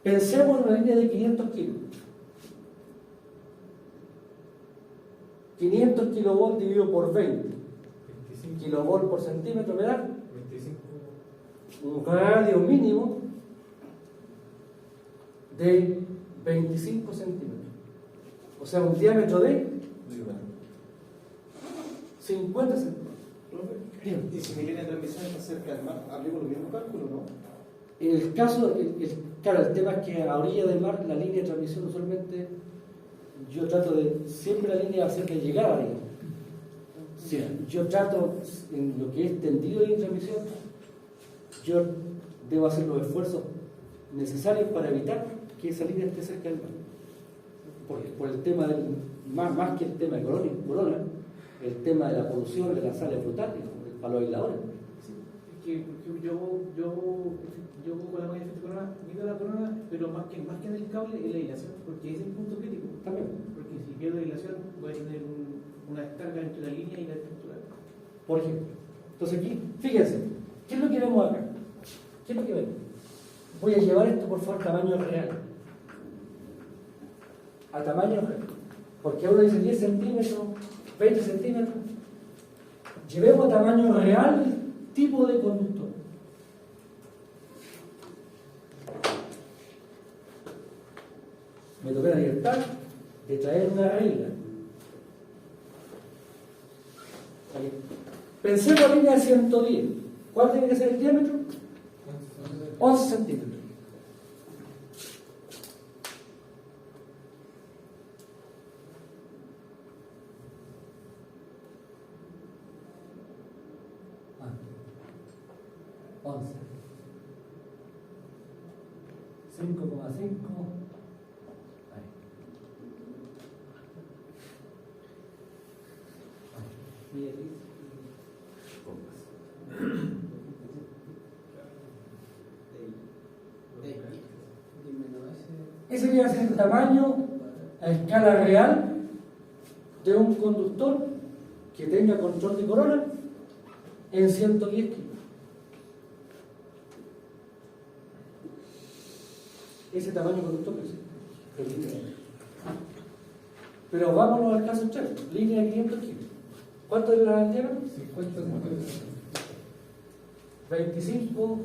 [SPEAKER 1] Pensemos en una línea de 500 kilos. 500 kilovolts dividido por 20.
[SPEAKER 3] 25.
[SPEAKER 1] Kilovolt por centímetro me da
[SPEAKER 3] 25.
[SPEAKER 1] un radio mínimo de 25 centímetros. O sea, un diámetro de 50 centímetros.
[SPEAKER 8] Y si mi línea de transmisión está cerca del mar, aplico los mismos cálculos, ¿no?
[SPEAKER 1] En el caso, claro, el tema es que a orilla del mar la línea de transmisión usualmente yo trato de, siempre la línea va a ser de llegada, digamos. Sí, yo trato, en lo que es tendido de transmisión, yo debo hacer los esfuerzos necesarios para evitar que esa línea esté cerca del mar. Por el tema del, más que el tema económico, corona, el tema de la polución de la sal frutal, para los aisladores.
[SPEAKER 5] Sí, es que porque yo con la máquina de efecto corona, mido la corona, pero más que en el cable, es la aislación, porque ese es el punto crítico.
[SPEAKER 1] También.
[SPEAKER 5] Porque si pierdo la aislación, voy a tener una descarga entre la línea y la estructura.
[SPEAKER 1] Por ejemplo. Entonces aquí, fíjense, ¿qué es lo que vemos acá? ¿Qué es lo que vemos? Voy a llevar esto por favor a tamaño real. A tamaño real. Porque uno dice 10 centímetros, 20 centímetros. Llevemos a tamaño real el tipo de conductor. Me tomé la libertad de traer una regla. Ahí. Pensemos en línea de 110. ¿Cuál tiene que ser el diámetro? 11 centímetros. Ah, 11. 5,5. Ese debería ser el tamaño a escala real de un conductor que tenga control de corona en 110 kilos. Ese tamaño de conductor que es. Pero vámonos al caso extremo, línea de 500 kilos. ¿Cuánto es la diámetro?
[SPEAKER 3] 50 centímetros.
[SPEAKER 1] 25,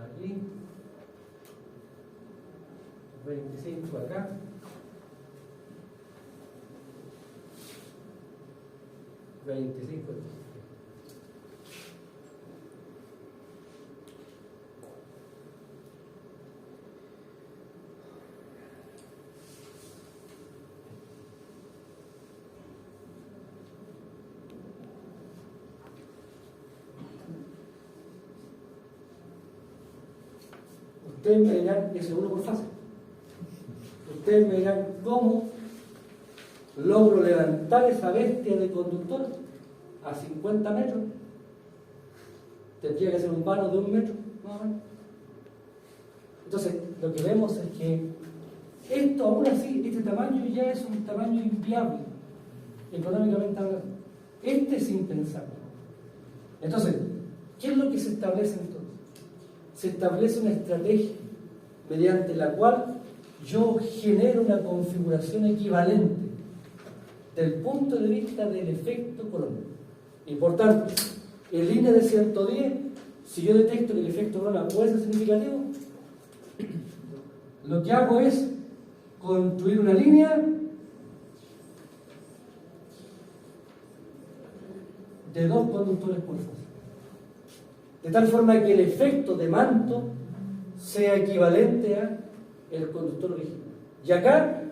[SPEAKER 1] aquí, 25 acá, 25 aquí. Ustedes me dirán, ese uno por fase. Ustedes me dirán cómo logro levantar esa bestia de conductor a 50 metros. Tendría que ser un vano de 1 metro, más o menos. Entonces, lo que vemos es que esto, aún así, este tamaño ya es un tamaño inviable, económicamente hablando. Este es impensable. Entonces, ¿qué es lo que se establece entonces? Se establece una estrategia mediante la cual yo genero una configuración equivalente del punto de vista del efecto corona. Y por tanto, en línea de 110, si yo detecto que el efecto corona puede ser significativo, lo que hago es construir una línea de 2 conductores por fase. De tal forma que el efecto de manto sea equivalente a el conductor original. Y acá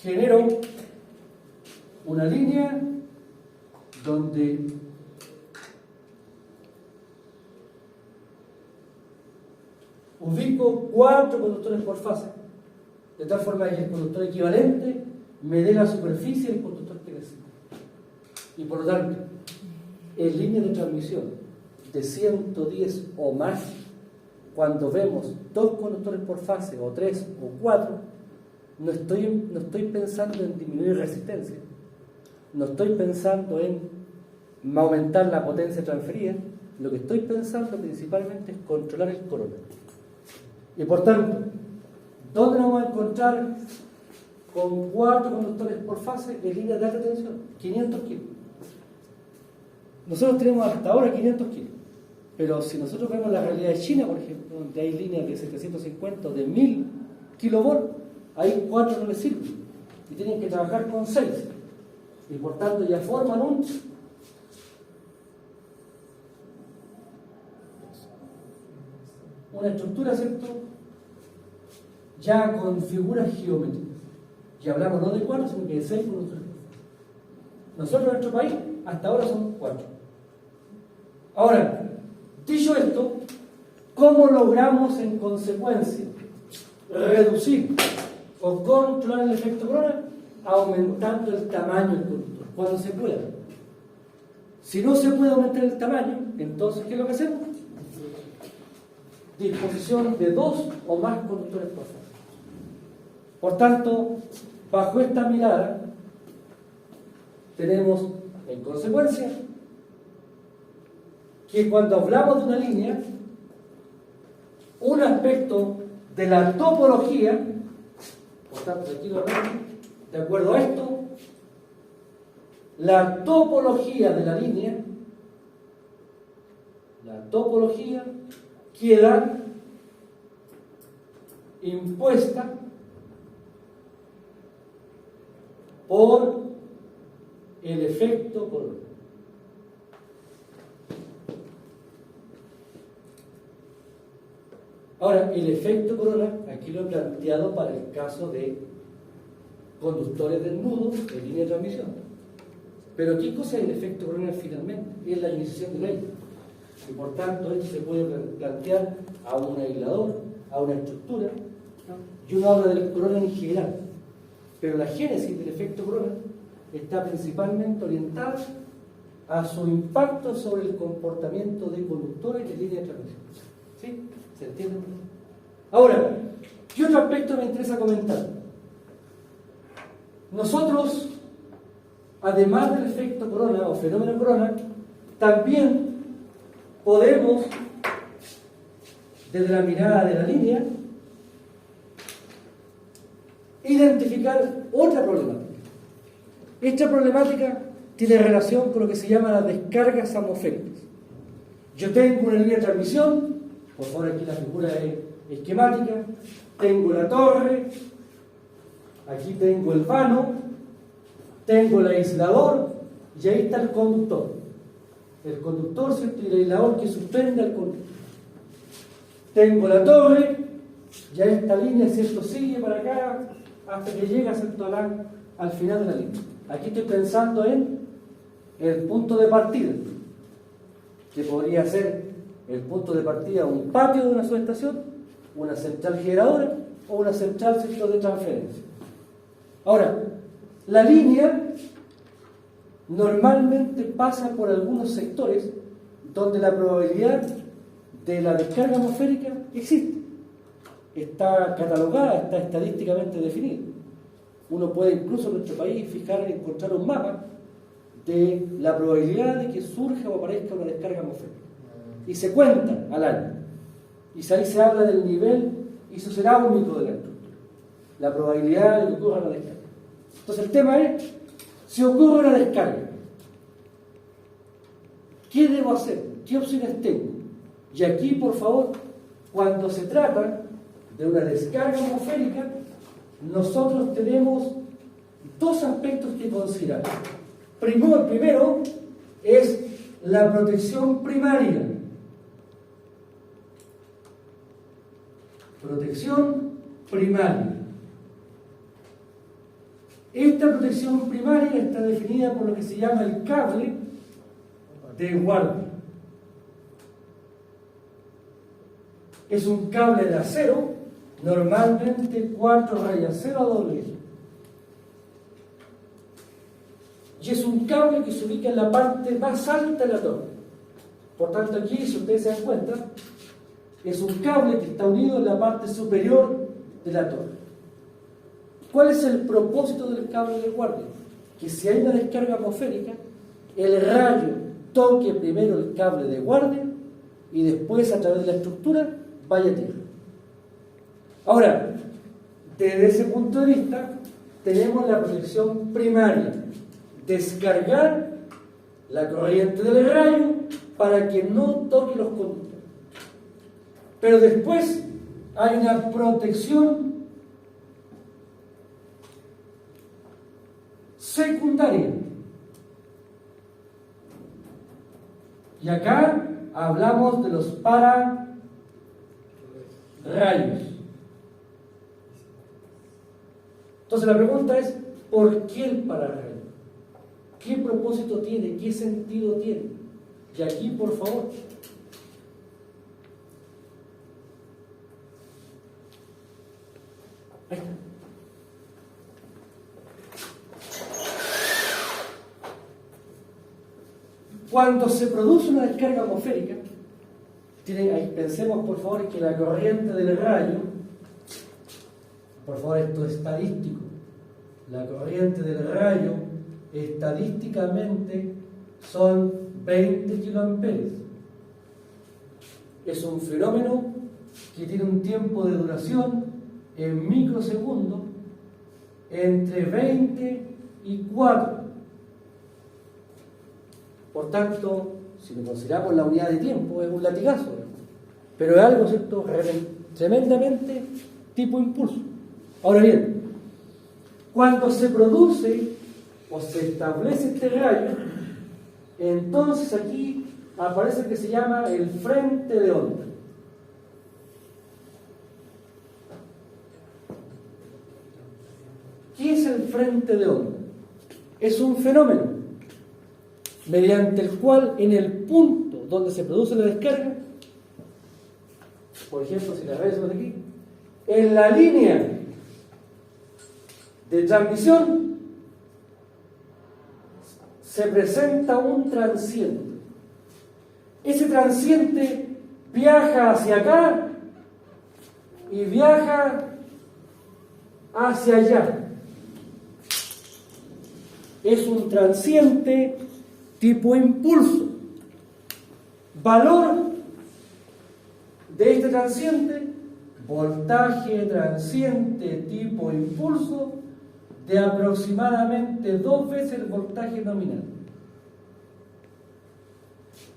[SPEAKER 1] genero una línea donde ubico 4 conductores por fase, de tal forma que el conductor equivalente me dé la superficie del conductor que necesito. Y por lo tanto, en línea de transmisión de 110 o más, cuando vemos 2 conductores por fase, o 3 o 4, no estoy pensando en disminuir resistencia, no estoy pensando en aumentar la potencia transferida, lo que estoy pensando principalmente es controlar el corona. Y por tanto, ¿dónde nos vamos a encontrar con 4 conductores por fase de línea de alta tensión? 500 kilos. Nosotros tenemos hasta ahora 500 kilos. Pero si nosotros vemos la realidad de China, por ejemplo, donde hay líneas de 750 o de 1000 kilovolts, ahí 4 no les sirven y tienen que trabajar con 6 y por tanto ya forman una estructura, ¿cierto? Ya con figuras geométricas. Y hablamos no de 4, sino que de 6 por nosotros. Nosotros en nuestro país hasta ahora son 4. Ahora, dicho esto, ¿cómo logramos en consecuencia reducir o controlar el efecto corona? Aumentando el tamaño del conductor, cuando se pueda. Si no se puede aumentar el tamaño, entonces ¿qué es lo que hacemos? Disposición de 2 o más conductores por fase. Por tanto, bajo esta mirada, tenemos en consecuencia que cuando hablamos de una línea, un aspecto de la topología, por tanto, aquí lo vemos, de acuerdo a esto, la topología de la línea, queda impuesta por el efecto corona. Ahora, el efecto corona, aquí lo he planteado para el caso de conductores desnudos en línea de transmisión. Pero ¿qué cosa es el efecto corona finalmente? Es la iniciación del aire. Y por tanto, esto se puede plantear a un aislador, a una estructura, ¿no? Y uno habla del corona en general. Pero la génesis del efecto corona está principalmente orientada a su impacto sobre el comportamiento de conductores en línea de transmisión. ¿Sí? ¿Se entiende? Ahora, ¿qué otro aspecto me interesa comentar? Nosotros, además del efecto corona o fenómeno corona, también podemos, desde la mirada de la línea, identificar otra problemática. Esta problemática tiene relación con lo que se llama las descargas atmosféricas. Yo tengo una línea de transmisión, por favor aquí la figura es esquemática, tengo la torre, aquí tengo el vano, tengo el aislador y ahí está el conductor. El conductor, ¿cierto? Y el aislador que suspende al conductor. Tengo la torre, ya esta línea, ¿cierto? Sigue para acá hasta que llega, ¿cierto? Al final de la línea. Aquí estoy pensando en el punto de partida, que podría ser el punto de partida un patio de una subestación, una central generadora o una central, ¿cierto? De transferencia. Ahora, la línea normalmente pasa por algunos sectores donde la probabilidad de la descarga atmosférica existe. Está catalogada, está estadísticamente definida. Uno puede incluso en nuestro país encontrar un mapa de la probabilidad de que surja o aparezca una descarga atmosférica. Y se cuenta al año. Y ahí se habla del nivel isocérámico de la estructura. La probabilidad de que ocurra una descarga. Entonces el tema es, si ocurre una descarga, ¿qué debo hacer? ¿Qué opciones tengo? Y aquí, por favor, cuando se trata de una descarga atmosférica, nosotros tenemos dos aspectos que considerar. Primero es la protección primaria. Protección primaria. Esta protección primaria está definida por lo que se llama el cable de guardia. Es un cable de acero, normalmente 4 rayas 0 a doble. Y es un cable que se ubica en la parte más alta de la torre. Por tanto, aquí, si ustedes se dan cuenta, es un cable que está unido en la parte superior de la torre. ¿Cuál es el propósito del cable de guardia? Que si hay una descarga atmosférica, el rayo toque primero el cable de guardia y después, a través de la estructura, vaya a tierra. Ahora, desde ese punto de vista, tenemos la protección primaria. Descargar la corriente del rayo para que no toque los conductores. Pero después hay una protección secundaria. Y acá hablamos de los pararrayos. Entonces la pregunta es, ¿por qué el pararrayo? ¿Qué propósito tiene? ¿Qué sentido tiene? Y aquí, por favor, ahí está. Cuando se produce una descarga atmosférica, pensemos por favor que la corriente del rayo, por favor esto es estadístico, la corriente del rayo estadísticamente son 20 kiloamperes. Es un fenómeno que tiene un tiempo de duración en microsegundos entre 20 y 4. Por tanto, si lo consideramos la unidad de tiempo, es un latigazo, pero es algo, ¿cierto?, tremendamente tipo impulso. Ahora bien, cuando se produce o se establece este rayo, entonces aquí aparece que se llama el frente de onda. ¿Qué es el frente de onda? Es un fenómeno mediante el cual en el punto donde se produce la descarga, por ejemplo, si la vemos aquí, en la línea de transmisión se presenta un transiente. Ese transiente viaja hacia acá y viaja hacia allá. Es un transiente tipo impulso. Valor de este transiente, voltaje transiente tipo impulso de aproximadamente 2 veces el voltaje nominal.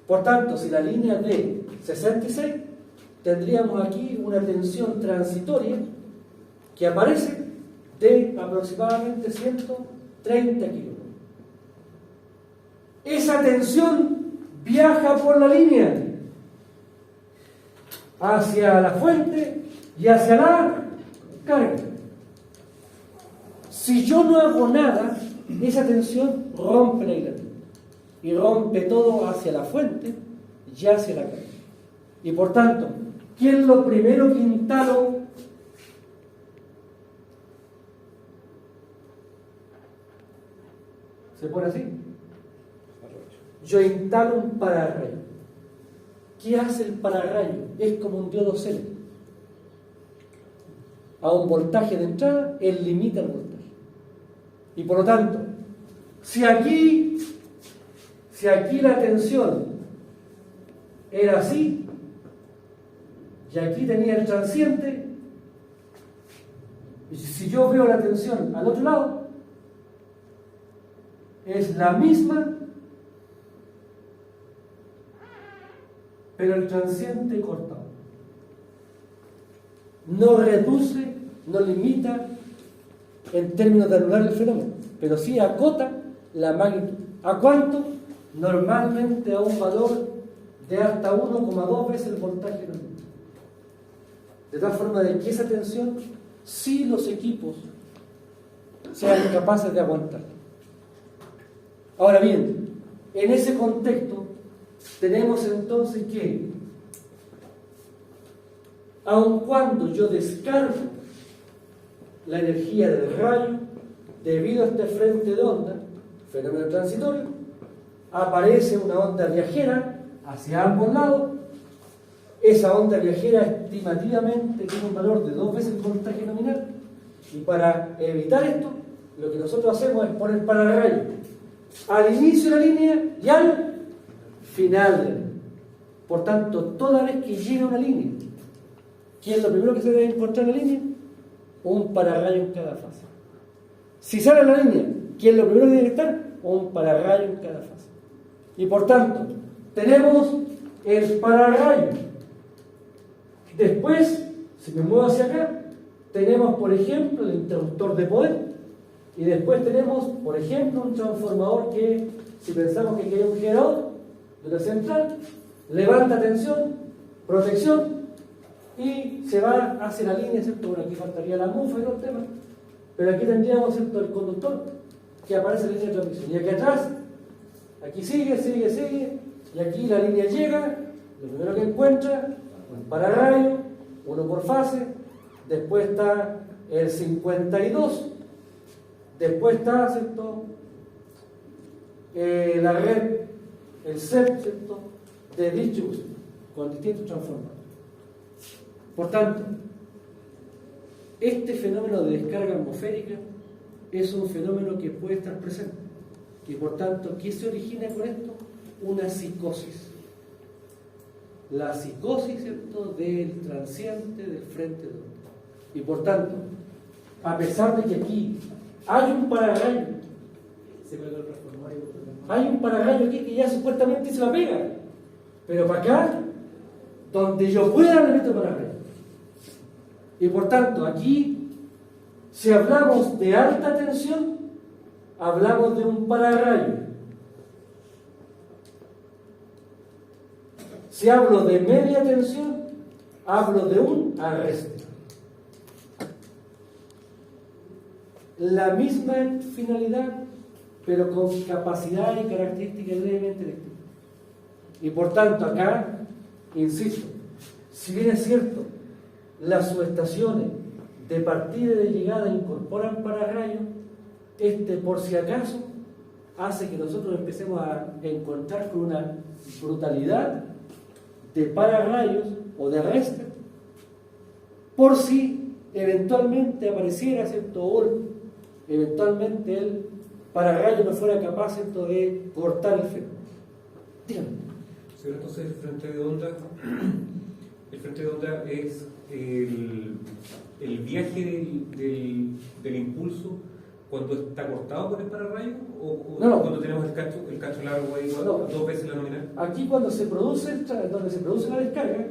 [SPEAKER 1] Por tanto, si la línea es de 66, tendríamos aquí una tensión transitoria que aparece de aproximadamente 130 kilómetros. Esa tensión viaja por la línea hacia la fuente y hacia la carga. Si yo no hago nada, esa tensión rompe la hilera y rompe todo hacia la fuente y hacia la carga. Y por tanto, ¿qué es lo primero que instalo? ¿Se pone así? Yo instalo un pararrayo. ¿Qué hace el pararrayo? Es como un diodo celo. A un voltaje de entrada, él limita el voltaje. Y por lo tanto, si aquí la tensión era así, y aquí tenía el transiente, y si yo veo la tensión al otro lado, es la misma, pero el transiente cortado. No reduce, no limita en términos de anular el fenómeno, pero sí acota la magnitud. ¿A cuánto? Normalmente a un valor de hasta 1,2 veces el voltaje nominal. De tal forma de que esa tensión, sí los equipos sean capaces de aguantar. Ahora bien, en ese contexto, tenemos entonces que, aun cuando yo descargo la energía del rayo, debido a este frente de onda, fenómeno transitorio, aparece una onda viajera hacia ambos lados. Esa onda viajera estimativamente tiene un valor de 2 veces el voltaje nominal, y para evitar esto, lo que nosotros hacemos es poner pararrayo al inicio de la línea y al final de la línea. Por tanto, toda vez que llega una línea, ¿qué es lo primero que se debe encontrar en la línea? Un pararrayo en cada fase. Si sale la línea, ¿qué es lo primero que debe estar? Un pararrayo en cada fase. Y por tanto, tenemos el pararrayo. Después, si me muevo hacia acá, tenemos, por ejemplo, el interruptor de poder. Y después tenemos, por ejemplo, un transformador que, si pensamos que aquí hay un generador de una central, levanta tensión, protección y se va hacia la línea, ¿cierto? Bueno, aquí faltaría la mufa y los temas, pero aquí tendríamos, ¿cierto?, el conductor que aparece en la línea de transmisión. Y aquí atrás, aquí sigue, y aquí la línea llega, lo primero que encuentra, un pararrayo, uno por fase, después está el 52, después está, ¿cierto?, la red, el set, ¿cierto?, de distribución, con distintos transformadores. Por tanto, este fenómeno de descarga atmosférica es un fenómeno que puede estar presente. Y por tanto, ¿qué se origina con esto? Una psicosis. La psicosis, ¿cierto?, del transiente del frente de onda. Y por tanto, a pesar de que aquí hay un pararrayo,
[SPEAKER 5] Se pega el transformador y
[SPEAKER 1] hay un pararrayo aquí que ya supuestamente se la pega, pero para acá, donde yo pueda, le meto pararrayo. Y por tanto, aquí, si hablamos de alta tensión, hablamos de un pararrayo. Si hablo de media tensión, hablo de un arreste. La misma finalidad, pero con capacidad y características levemente distintas. Y por tanto, acá, insisto, si bien es cierto, las subestaciones de partida y de llegada incorporan pararrayos, por si acaso, hace que nosotros empecemos a encontrar con una brutalidad de pararrayos o de arrastre, por si eventualmente apareciera, ¿cierto?, o eventualmente el pararrayo no fuera capaz, ¿cierto?, de cortar el fenómeno. Dígame.
[SPEAKER 6] Sí, entonces el frente de onda es el viaje del impulso cuando está cortado por el pararrayo o
[SPEAKER 1] No.
[SPEAKER 6] cuando tenemos el cacho largo ahí,
[SPEAKER 1] No.
[SPEAKER 6] 2 veces la nominal.
[SPEAKER 1] Aquí cuando se produce la descarga,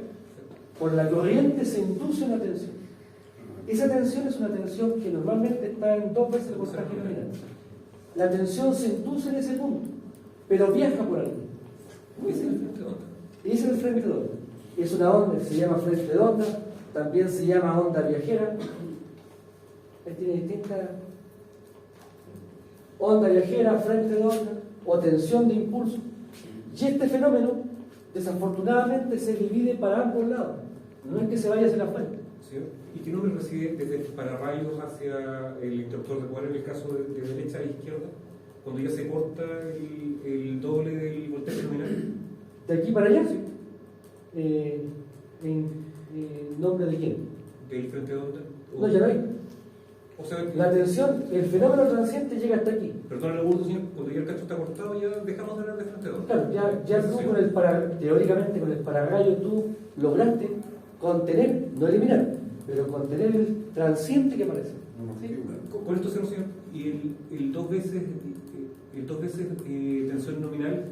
[SPEAKER 1] por la corriente se induce una tensión. Esa tensión es una tensión que normalmente está en 2 veces el voltaje nominal. La tensión se induce en ese punto, pero viaja por ahí.
[SPEAKER 6] Ese es el frente de onda.
[SPEAKER 1] Ese es el frente de onda. Es una onda que se llama frente de onda, también se llama onda viajera. Tiene distintas onda viajera, frente de onda o tensión de impulso. Y este fenómeno, desafortunadamente, se divide para ambos lados. No es que se vaya hacia la fuente.
[SPEAKER 6] ¿Sí? ¿Y qué nombre recibe desde el pararrayos hacia el interruptor de poder en el caso de derecha a izquierda? Cuando ya se corta el doble del voltaje nominal.
[SPEAKER 1] De aquí para allá, ¿en nombre de quién?
[SPEAKER 6] ¿Del frente de onda?
[SPEAKER 1] No, ya no hay.
[SPEAKER 6] O sea,
[SPEAKER 1] La tensión, el fenómeno transiente llega hasta aquí.
[SPEAKER 6] perdón el burdo, señor, cuando ya el cacho está cortado ya dejamos de hablar de frente de onda.
[SPEAKER 1] Claro, ya tú teóricamente con el pararrayo tú lograste contener, no eliminar, pero contener el transiente que aparece. ¿Sí?
[SPEAKER 6] Con esto hacemos, señor, y el dos veces tensión nominal,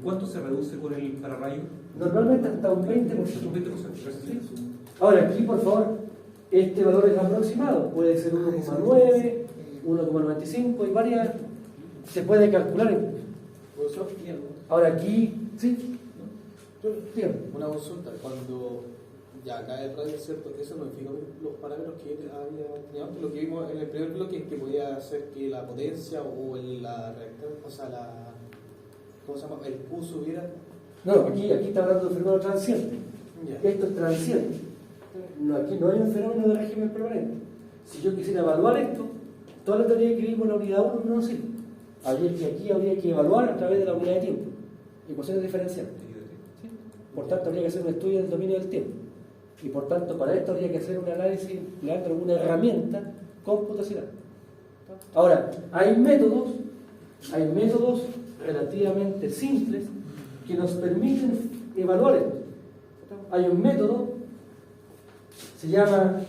[SPEAKER 6] ¿cuánto se reduce con el pararrayo?
[SPEAKER 1] Normalmente hasta un 20%.
[SPEAKER 6] Un 20%, gracias.
[SPEAKER 1] ¿Sí? Ahora aquí, por favor, este valor es aproximado, puede ser 1,9, 1,95 y varias, se puede calcular incluso. Ahora aquí, ¿sí? Dígame.
[SPEAKER 4] Una consulta, cuando ya cae el radio, ¿cierto? Eso modifica los parámetros que había tenido antes, lo que vimos en el primer bloque, que podía hacer que la potencia o la reactancia, o sea, ¿cómo se llama? El Q subiera.
[SPEAKER 1] No, aquí está hablando de fenómeno transiente.
[SPEAKER 4] Ya.
[SPEAKER 1] Esto es transiente. No, aquí no hay un fenómeno de régimen permanente. Si yo quisiera evaluar esto, toda la teoría que vimos en la unidad 1 no nos sirve. Aquí habría que evaluar a través de la unidad de tiempo, ecuaciones diferenciales. ¿Sí? Por tanto, habría que hacer un estudio del dominio del tiempo. Y por tanto, para esto habría que hacer un análisis empleando alguna herramienta computacional. Ahora, hay métodos relativamente simples que nos permiten evaluar esto. Hay un método, se llama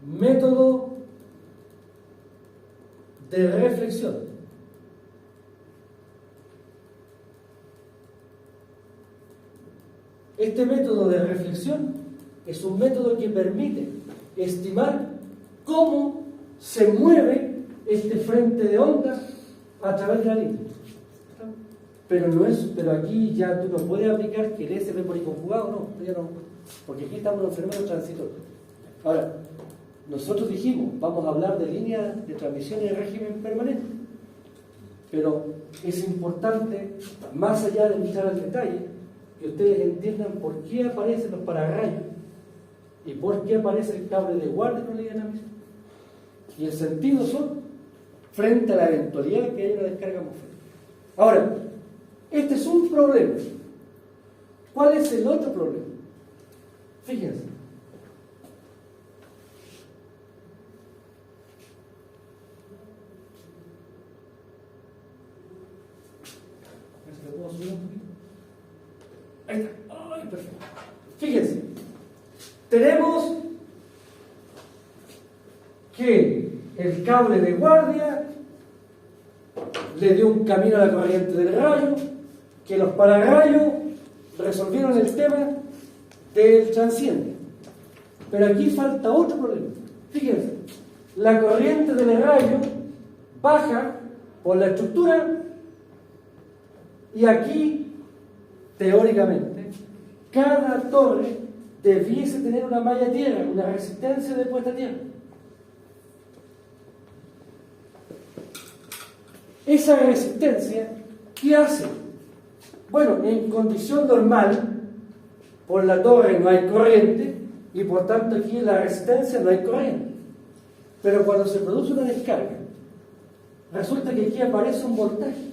[SPEAKER 1] método de reflexión. Este método de reflexión es un método que permite estimar cómo se mueve este frente de onda a través de la línea. Pero aquí ya tú no puedes aplicar que el SV por I conjugado, no, ya no, porque aquí estamos en un fenómeno transitorio. Ahora, nosotros dijimos, vamos a hablar de líneas de transmisión en régimen permanente, pero es importante, más allá de entrar al detalle, que ustedes entiendan por qué aparecen los pararrayos y por qué aparece el cable de guardia con la línea de transmisión. Y el sentido son frente a la eventualidad de que haya una descarga atmosférica. Ahora, este es un problema. ¿Cuál es el otro problema? Fíjense. ¿Me puedo subir un poquito? Ahí está. ¡Ay, perfecto! Fíjense. Tenemos que el cable de guardia le dio un camino a la corriente del rayo, que los pararrayos resolvieron el tema del transiente. Pero aquí falta otro problema. Fíjense, la corriente del rayo baja por la estructura y aquí, teóricamente, cada torre debiese tener una malla tierra, una resistencia de puesta a tierra. Esa resistencia, ¿qué hace? Bueno, en condición normal, por la torre no hay corriente y por tanto aquí en la resistencia no hay corriente. Pero cuando se produce una descarga, resulta que aquí aparece un voltaje.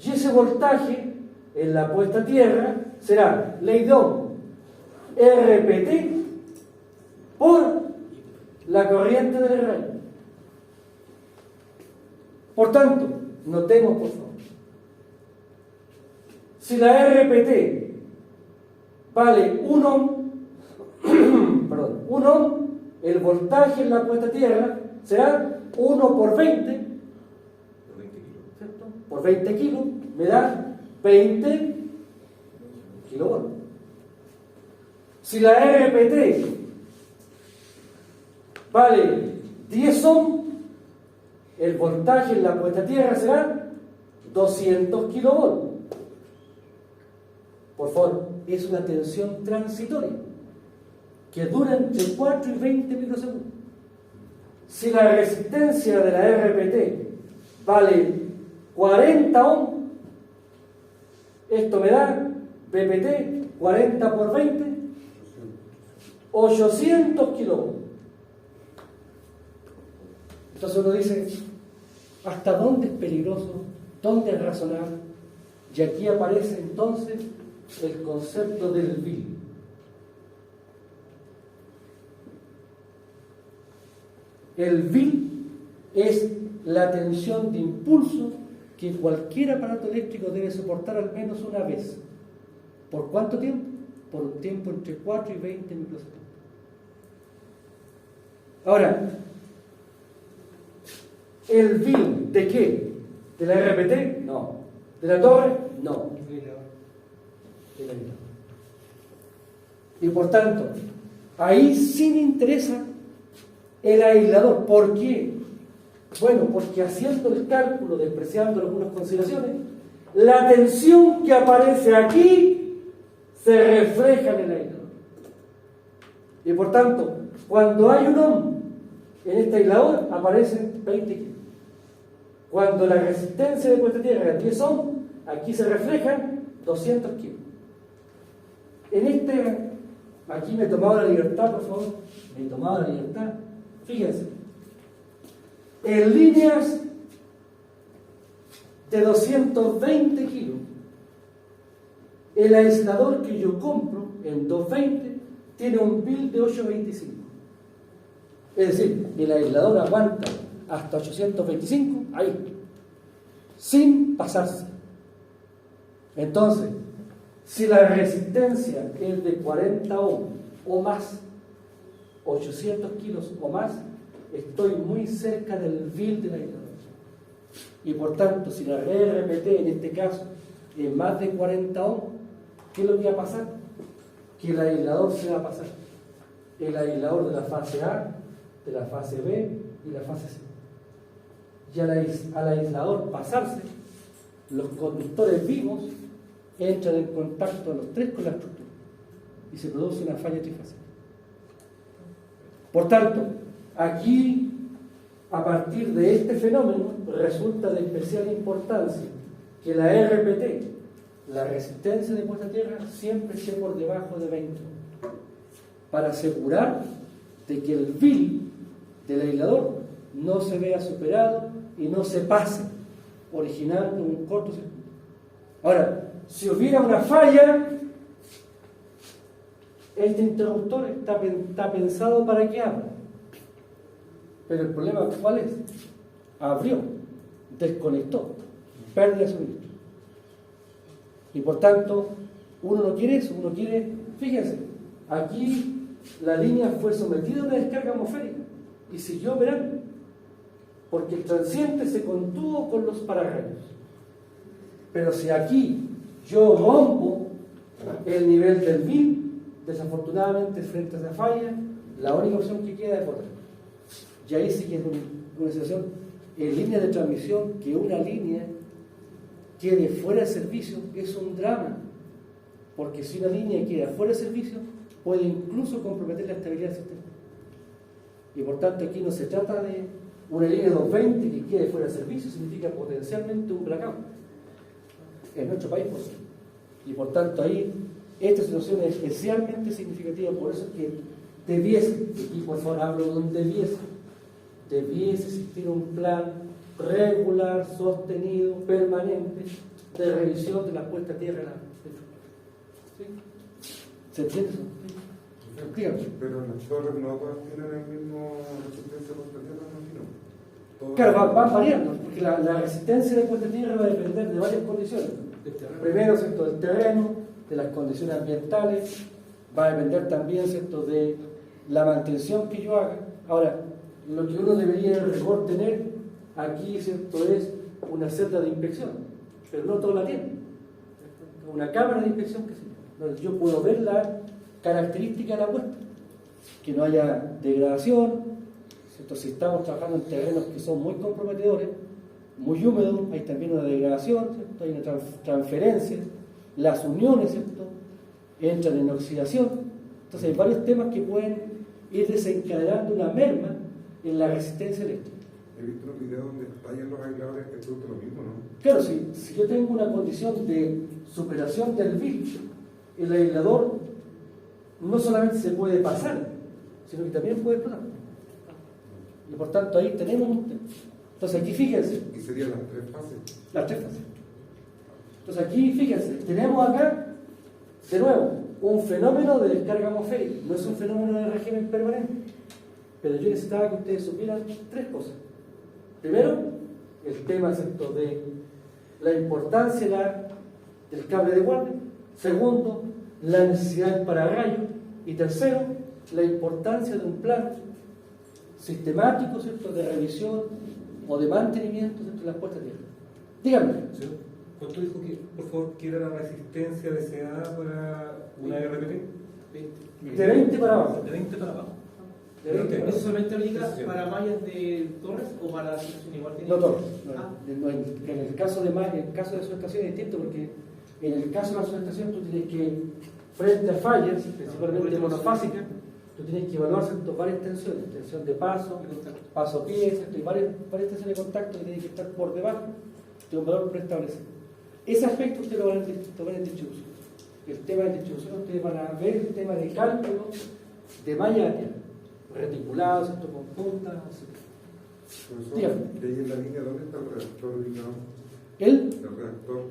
[SPEAKER 1] Y ese voltaje en la puesta a tierra será ley de Ohm, RPT por la corriente del rayo. Por tanto, notemos por favor, si la RPT vale 1 ohm, perdón, 1 ohm, el voltaje en la puesta a tierra será 1 por 20, ¿cierto? Por 20 kilos, me da 20 kilovolts. Si la RPT vale 10 ohm, el voltaje en la puesta a tierra será 200 kilovolts. Por favor, es una tensión transitoria que dura entre 4 y 20 microsegundos. Si la resistencia de la RPT vale 40 ohm, esto me da PPT 40 por 20, 800 kilovolts. Entonces uno dice, ¿hasta dónde es peligroso? ¿Dónde es razonable? Y aquí aparece entonces el concepto del vil. El vil es la tensión de impulso que cualquier aparato eléctrico debe soportar al menos una vez. ¿Por cuánto tiempo? Por un tiempo entre 4 y 20 microsegundos. Ahora, ¿el vil de qué? ¿De la RPT? No. ¿De la torre? No. De la vida. Y por tanto, ahí sí me interesa el aislador. ¿Por qué? Bueno, porque haciendo el cálculo, despreciando algunas consideraciones, la tensión que aparece aquí se refleja en el aislador. Y por tanto, cuando hay un ohm en este aislador, aparecen 20 kilos. Cuando la resistencia de puesta a tierra es 10 ohm, aquí se reflejan 200 kilos. Aquí me he tomado la libertad, por favor, me he tomado la libertad. Fíjense, en líneas de 220 kilos, el aislador que yo compro en 220 tiene un bill de 825. Es decir, el aislador aguanta hasta 825, ahí, sin pasarse. Entonces, si la resistencia es de 40 ohm o más, 800 kilos o más, estoy muy cerca del bill del aislador. Y por tanto, si la RPT en este caso es más de 40 ohm, ¿qué es lo que va a pasar? Que el aislador se va a pasar. El aislador de la fase A, de la fase B y la fase C. Y al aislador pasarse, los conductores vivos entran en contacto los tres con la estructura y se produce una falla trifásica. Por tanto, aquí, a partir de este fenómeno, resulta de especial importancia que la RPT, la resistencia de puesta a tierra, siempre esté por debajo de 20 para asegurar de que el vil del aislador no se vea superado y no se pase, originando un cortocircuito. Ahora, si hubiera una falla, este interruptor está pensado para que abra. Pero el problema, ¿cuál es? Abrió, desconectó, pérdida de suministro. Y por tanto, uno no quiere eso, uno quiere, fíjense, aquí la línea fue sometida a una descarga atmosférica y siguió operando, porque el transiente se contuvo con los pararrayos. Pero si aquí yo rompo el nivel del BIM, desafortunadamente frente a esa falla, la única opción que queda es otra. Y ahí sí que es una situación en línea de transmisión, que una línea quede fuera de servicio es un drama, porque si una línea queda fuera de servicio puede incluso comprometer la estabilidad del sistema. Y por tanto aquí no se trata de una línea 220 que quede fuera de servicio, significa potencialmente un blackout en nuestro país, por ejemplo. Y por tanto ahí esta situación es especialmente significativa, por eso es que debiese, y por favor hablo de un debiese existir un plan regular, sostenido, permanente de revisión de la puesta a tierra de la infraestructura. ¿Sí? ¿Se entiende eso? Dígame.
[SPEAKER 7] Pero las torres no todas tienen el mismo resistencia contra tierra, no.
[SPEAKER 1] Claro, van variando, porque la resistencia de puesta a tierra va a depender de varias condiciones. Primero, ¿cierto?, del terreno, de las condiciones ambientales, va a depender también, ¿cierto?, de la mantención que yo haga. Ahora, lo que uno debería en rigor tener aquí, ¿cierto?, es una celda de inspección, pero no toda la tiene. Una cámara de inspección que sí, donde yo puedo ver la característica de la puesta, que no haya degradación, ¿cierto? Si estamos trabajando en terrenos que son muy comprometedores, muy húmedos, hay también una degradación, ¿cierto? Hay una transferencia, las uniones, ¿cierto?, entran en oxidación. Entonces hay varios temas que pueden ir desencadenando una merma en la resistencia eléctrica.
[SPEAKER 7] He visto unos videos donde tallan los aisladores que producen lo mismo, ¿no?
[SPEAKER 1] Claro, si yo tengo una condición de superación del BIC, el aislador no solamente se puede pasar, sino que también puede explotar. Y por tanto ahí tenemos un tema. Entonces aquí fíjense.
[SPEAKER 7] Y serían las tres fases.
[SPEAKER 1] Las tres fases. Entonces aquí fíjense, tenemos acá, de nuevo, un fenómeno de descarga atmosférica. No es un fenómeno de régimen permanente. Pero yo necesitaba que ustedes supieran tres cosas. Primero, el tema, ¿cierto?, de la importancia del cable de guardia. Segundo, la necesidad del pararrayo. Y tercero, la importancia de un plan sistemático, ¿cierto?, de revisión o de mantenimiento de las puestas de tierra. Díganme.
[SPEAKER 6] ¿Cuánto dijo que, por favor, que era la resistencia deseada para una RPT?
[SPEAKER 1] De 20 para abajo.
[SPEAKER 6] De 20 para abajo.
[SPEAKER 1] De 20 para
[SPEAKER 5] ¿Eso
[SPEAKER 1] abajo.
[SPEAKER 5] solamente aplica para mallas de torres o para la situación igual?
[SPEAKER 1] No todos.
[SPEAKER 5] Ah.
[SPEAKER 1] En el caso de subestación es distinto, porque en el caso de la subestación tú tienes que, frente a fallas, principalmente monofásicas, tú tienes que evaluar, ¿cierto?, varias tensiones, tensión de paso a pie, ¿cierto?, y varias tensiones de contacto que tienen que estar por debajo de un valor preestablecido. Ese aspecto ustedes lo van a ver en distribución. El tema de distribución, ustedes van a ver el tema de cálculo de malla área, reticulados, ¿cierto?, con puntas, etc.
[SPEAKER 7] Profesor, que ahí en la línea, ¿dónde está el reactor ubicado?
[SPEAKER 1] ¿El?
[SPEAKER 7] El reactor.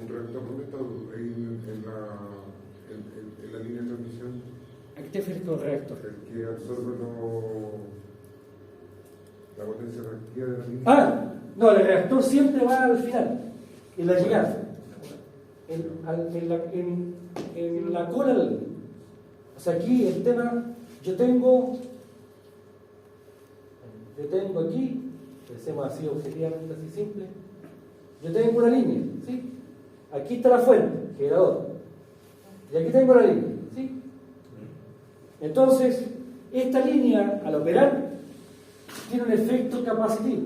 [SPEAKER 7] ¿Un reactor dónde está ahí en la línea de transmisión?
[SPEAKER 1] ¿A qué te refieres con reactor?
[SPEAKER 7] El que absorbe la potencia reactiva de la línea.
[SPEAKER 1] Ah, no, el reactor siempre va al final, en la llegada, en la cola de la línea. O sea, aquí el tema, yo tengo aquí, pensemos así objetivamente, así simple, yo tengo una línea, ¿sí? Aquí está la fuente, generador, y aquí tengo la línea, ¿sí? Entonces, esta línea, al operar, tiene un efecto capacitivo.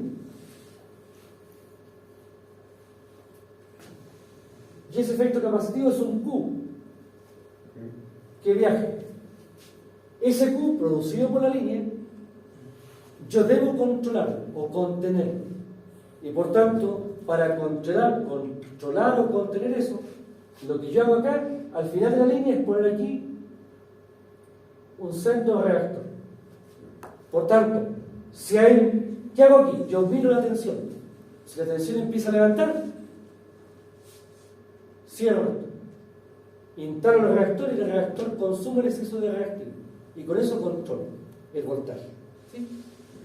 [SPEAKER 1] Y ese efecto capacitivo es un Q que viaja. Ese Q producido por la línea, yo debo controlar o contener. Y por tanto, para controlar o contener eso, lo que yo hago acá, al final de la línea, es poner aquí un centro reactor. Por tanto, ¿qué hago aquí? Yo miro la tensión. Si la tensión empieza a levantar, cierro esto. Instalo el reactor y el reactor consume el exceso de reactivo. Y con eso controlo el voltaje. ¿Sí?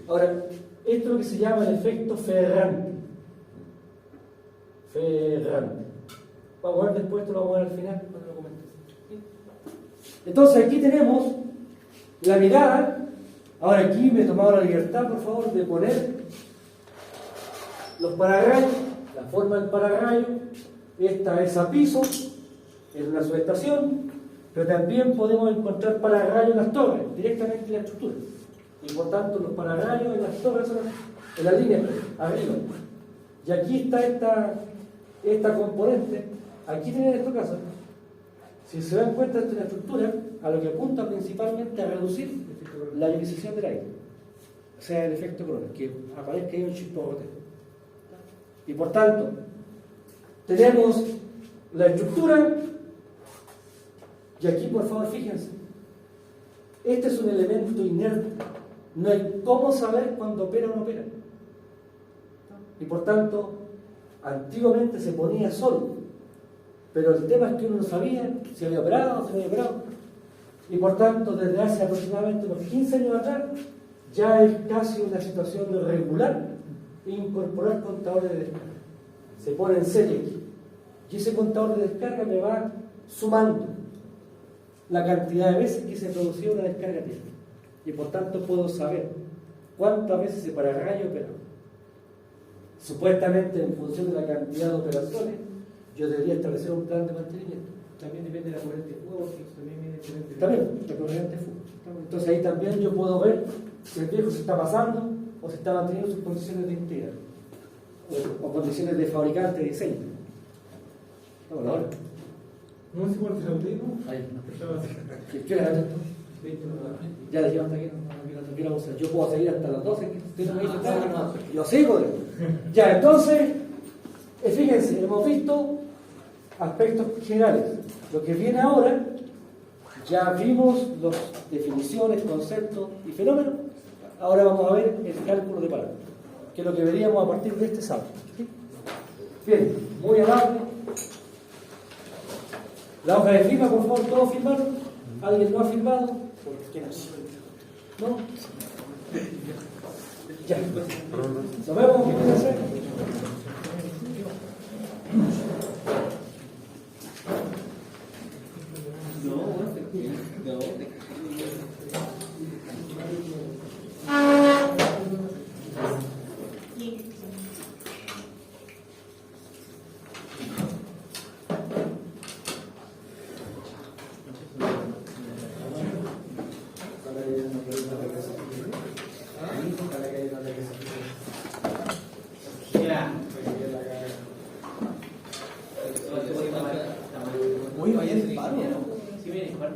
[SPEAKER 1] Ahora, esto es lo que se llama el efecto Ferranti. Ferranti. Vamos a ver después, esto lo vamos a ver al final cuando lo comentes. ¿Sí? Entonces aquí tenemos la mirada. Ahora aquí me he tomado la libertad, por favor, de poner los pararrayos, la forma del pararrayo. Esta es a piso, es una subestación, pero también podemos encontrar pararrayos en las torres, directamente en la estructura. Y por tanto los pararrayos en las torres son en la línea arriba. Y aquí está esta componente. Aquí tienen estos casos. Si se dan cuenta, esta es una estructura a lo que apunta principalmente a reducir la ionización del aire. O sea, el efecto corona, que aparezca ahí un chisporrote. Y por tanto, tenemos la estructura, y aquí por favor fíjense, este es un elemento inerte, no hay cómo saber cuándo opera o no opera. Y por tanto, antiguamente se ponía solo, pero el tema es que uno no sabía si había operado o si no había operado. Y por tanto, desde hace aproximadamente unos 15 años atrás, ya es casi una situación regular incorporar contadores de descarga. Se pone en serie aquí. Y ese contador de descarga me va sumando la cantidad de veces que se produció una descarga térmica. Y por tanto puedo saber cuántas veces se pararrayo operado. Supuestamente, en función de la cantidad de operaciones, yo debería establecer un plan de mantenimiento.
[SPEAKER 5] También depende de la corriente de fuego, porque eso también viene diferente.
[SPEAKER 1] También, la corriente de fuego. Entonces ahí también yo puedo ver si el viejo se está pasando o se está manteniendo sus condiciones de integridad o condiciones de fabricante de diseño. Estamos ahora.
[SPEAKER 3] No es igual que el audífono.
[SPEAKER 1] Ahí.
[SPEAKER 3] Estaba así.
[SPEAKER 1] ¿Qué hora es esto? Ya dijimos hasta aquí, no quiero abusar. Yo puedo seguir hasta las 12. ¿Usted no me dice nada? Yo sigo. Ya, entonces, fíjense, hemos visto aspectos generales. Lo que viene ahora, ya vimos las definiciones, conceptos y fenómenos. Ahora vamos a ver el cálculo de parámetros, que es lo que veríamos a partir de este sábado. ¿Sí? Bien, muy amable. La hoja de firma, por favor, ¿todos firmaron? ¿Alguien no ha firmado? ¿No? Ya. Nos vemos, ¿qué quieren hacer?
[SPEAKER 4] Uy, vaya el paro.
[SPEAKER 5] Sí, viene a jugar.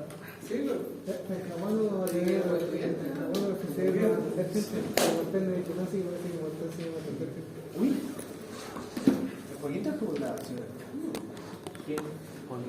[SPEAKER 4] Uy, ¿por qué te tuvo la señora?
[SPEAKER 5] ¿Quién?
[SPEAKER 4] Juan.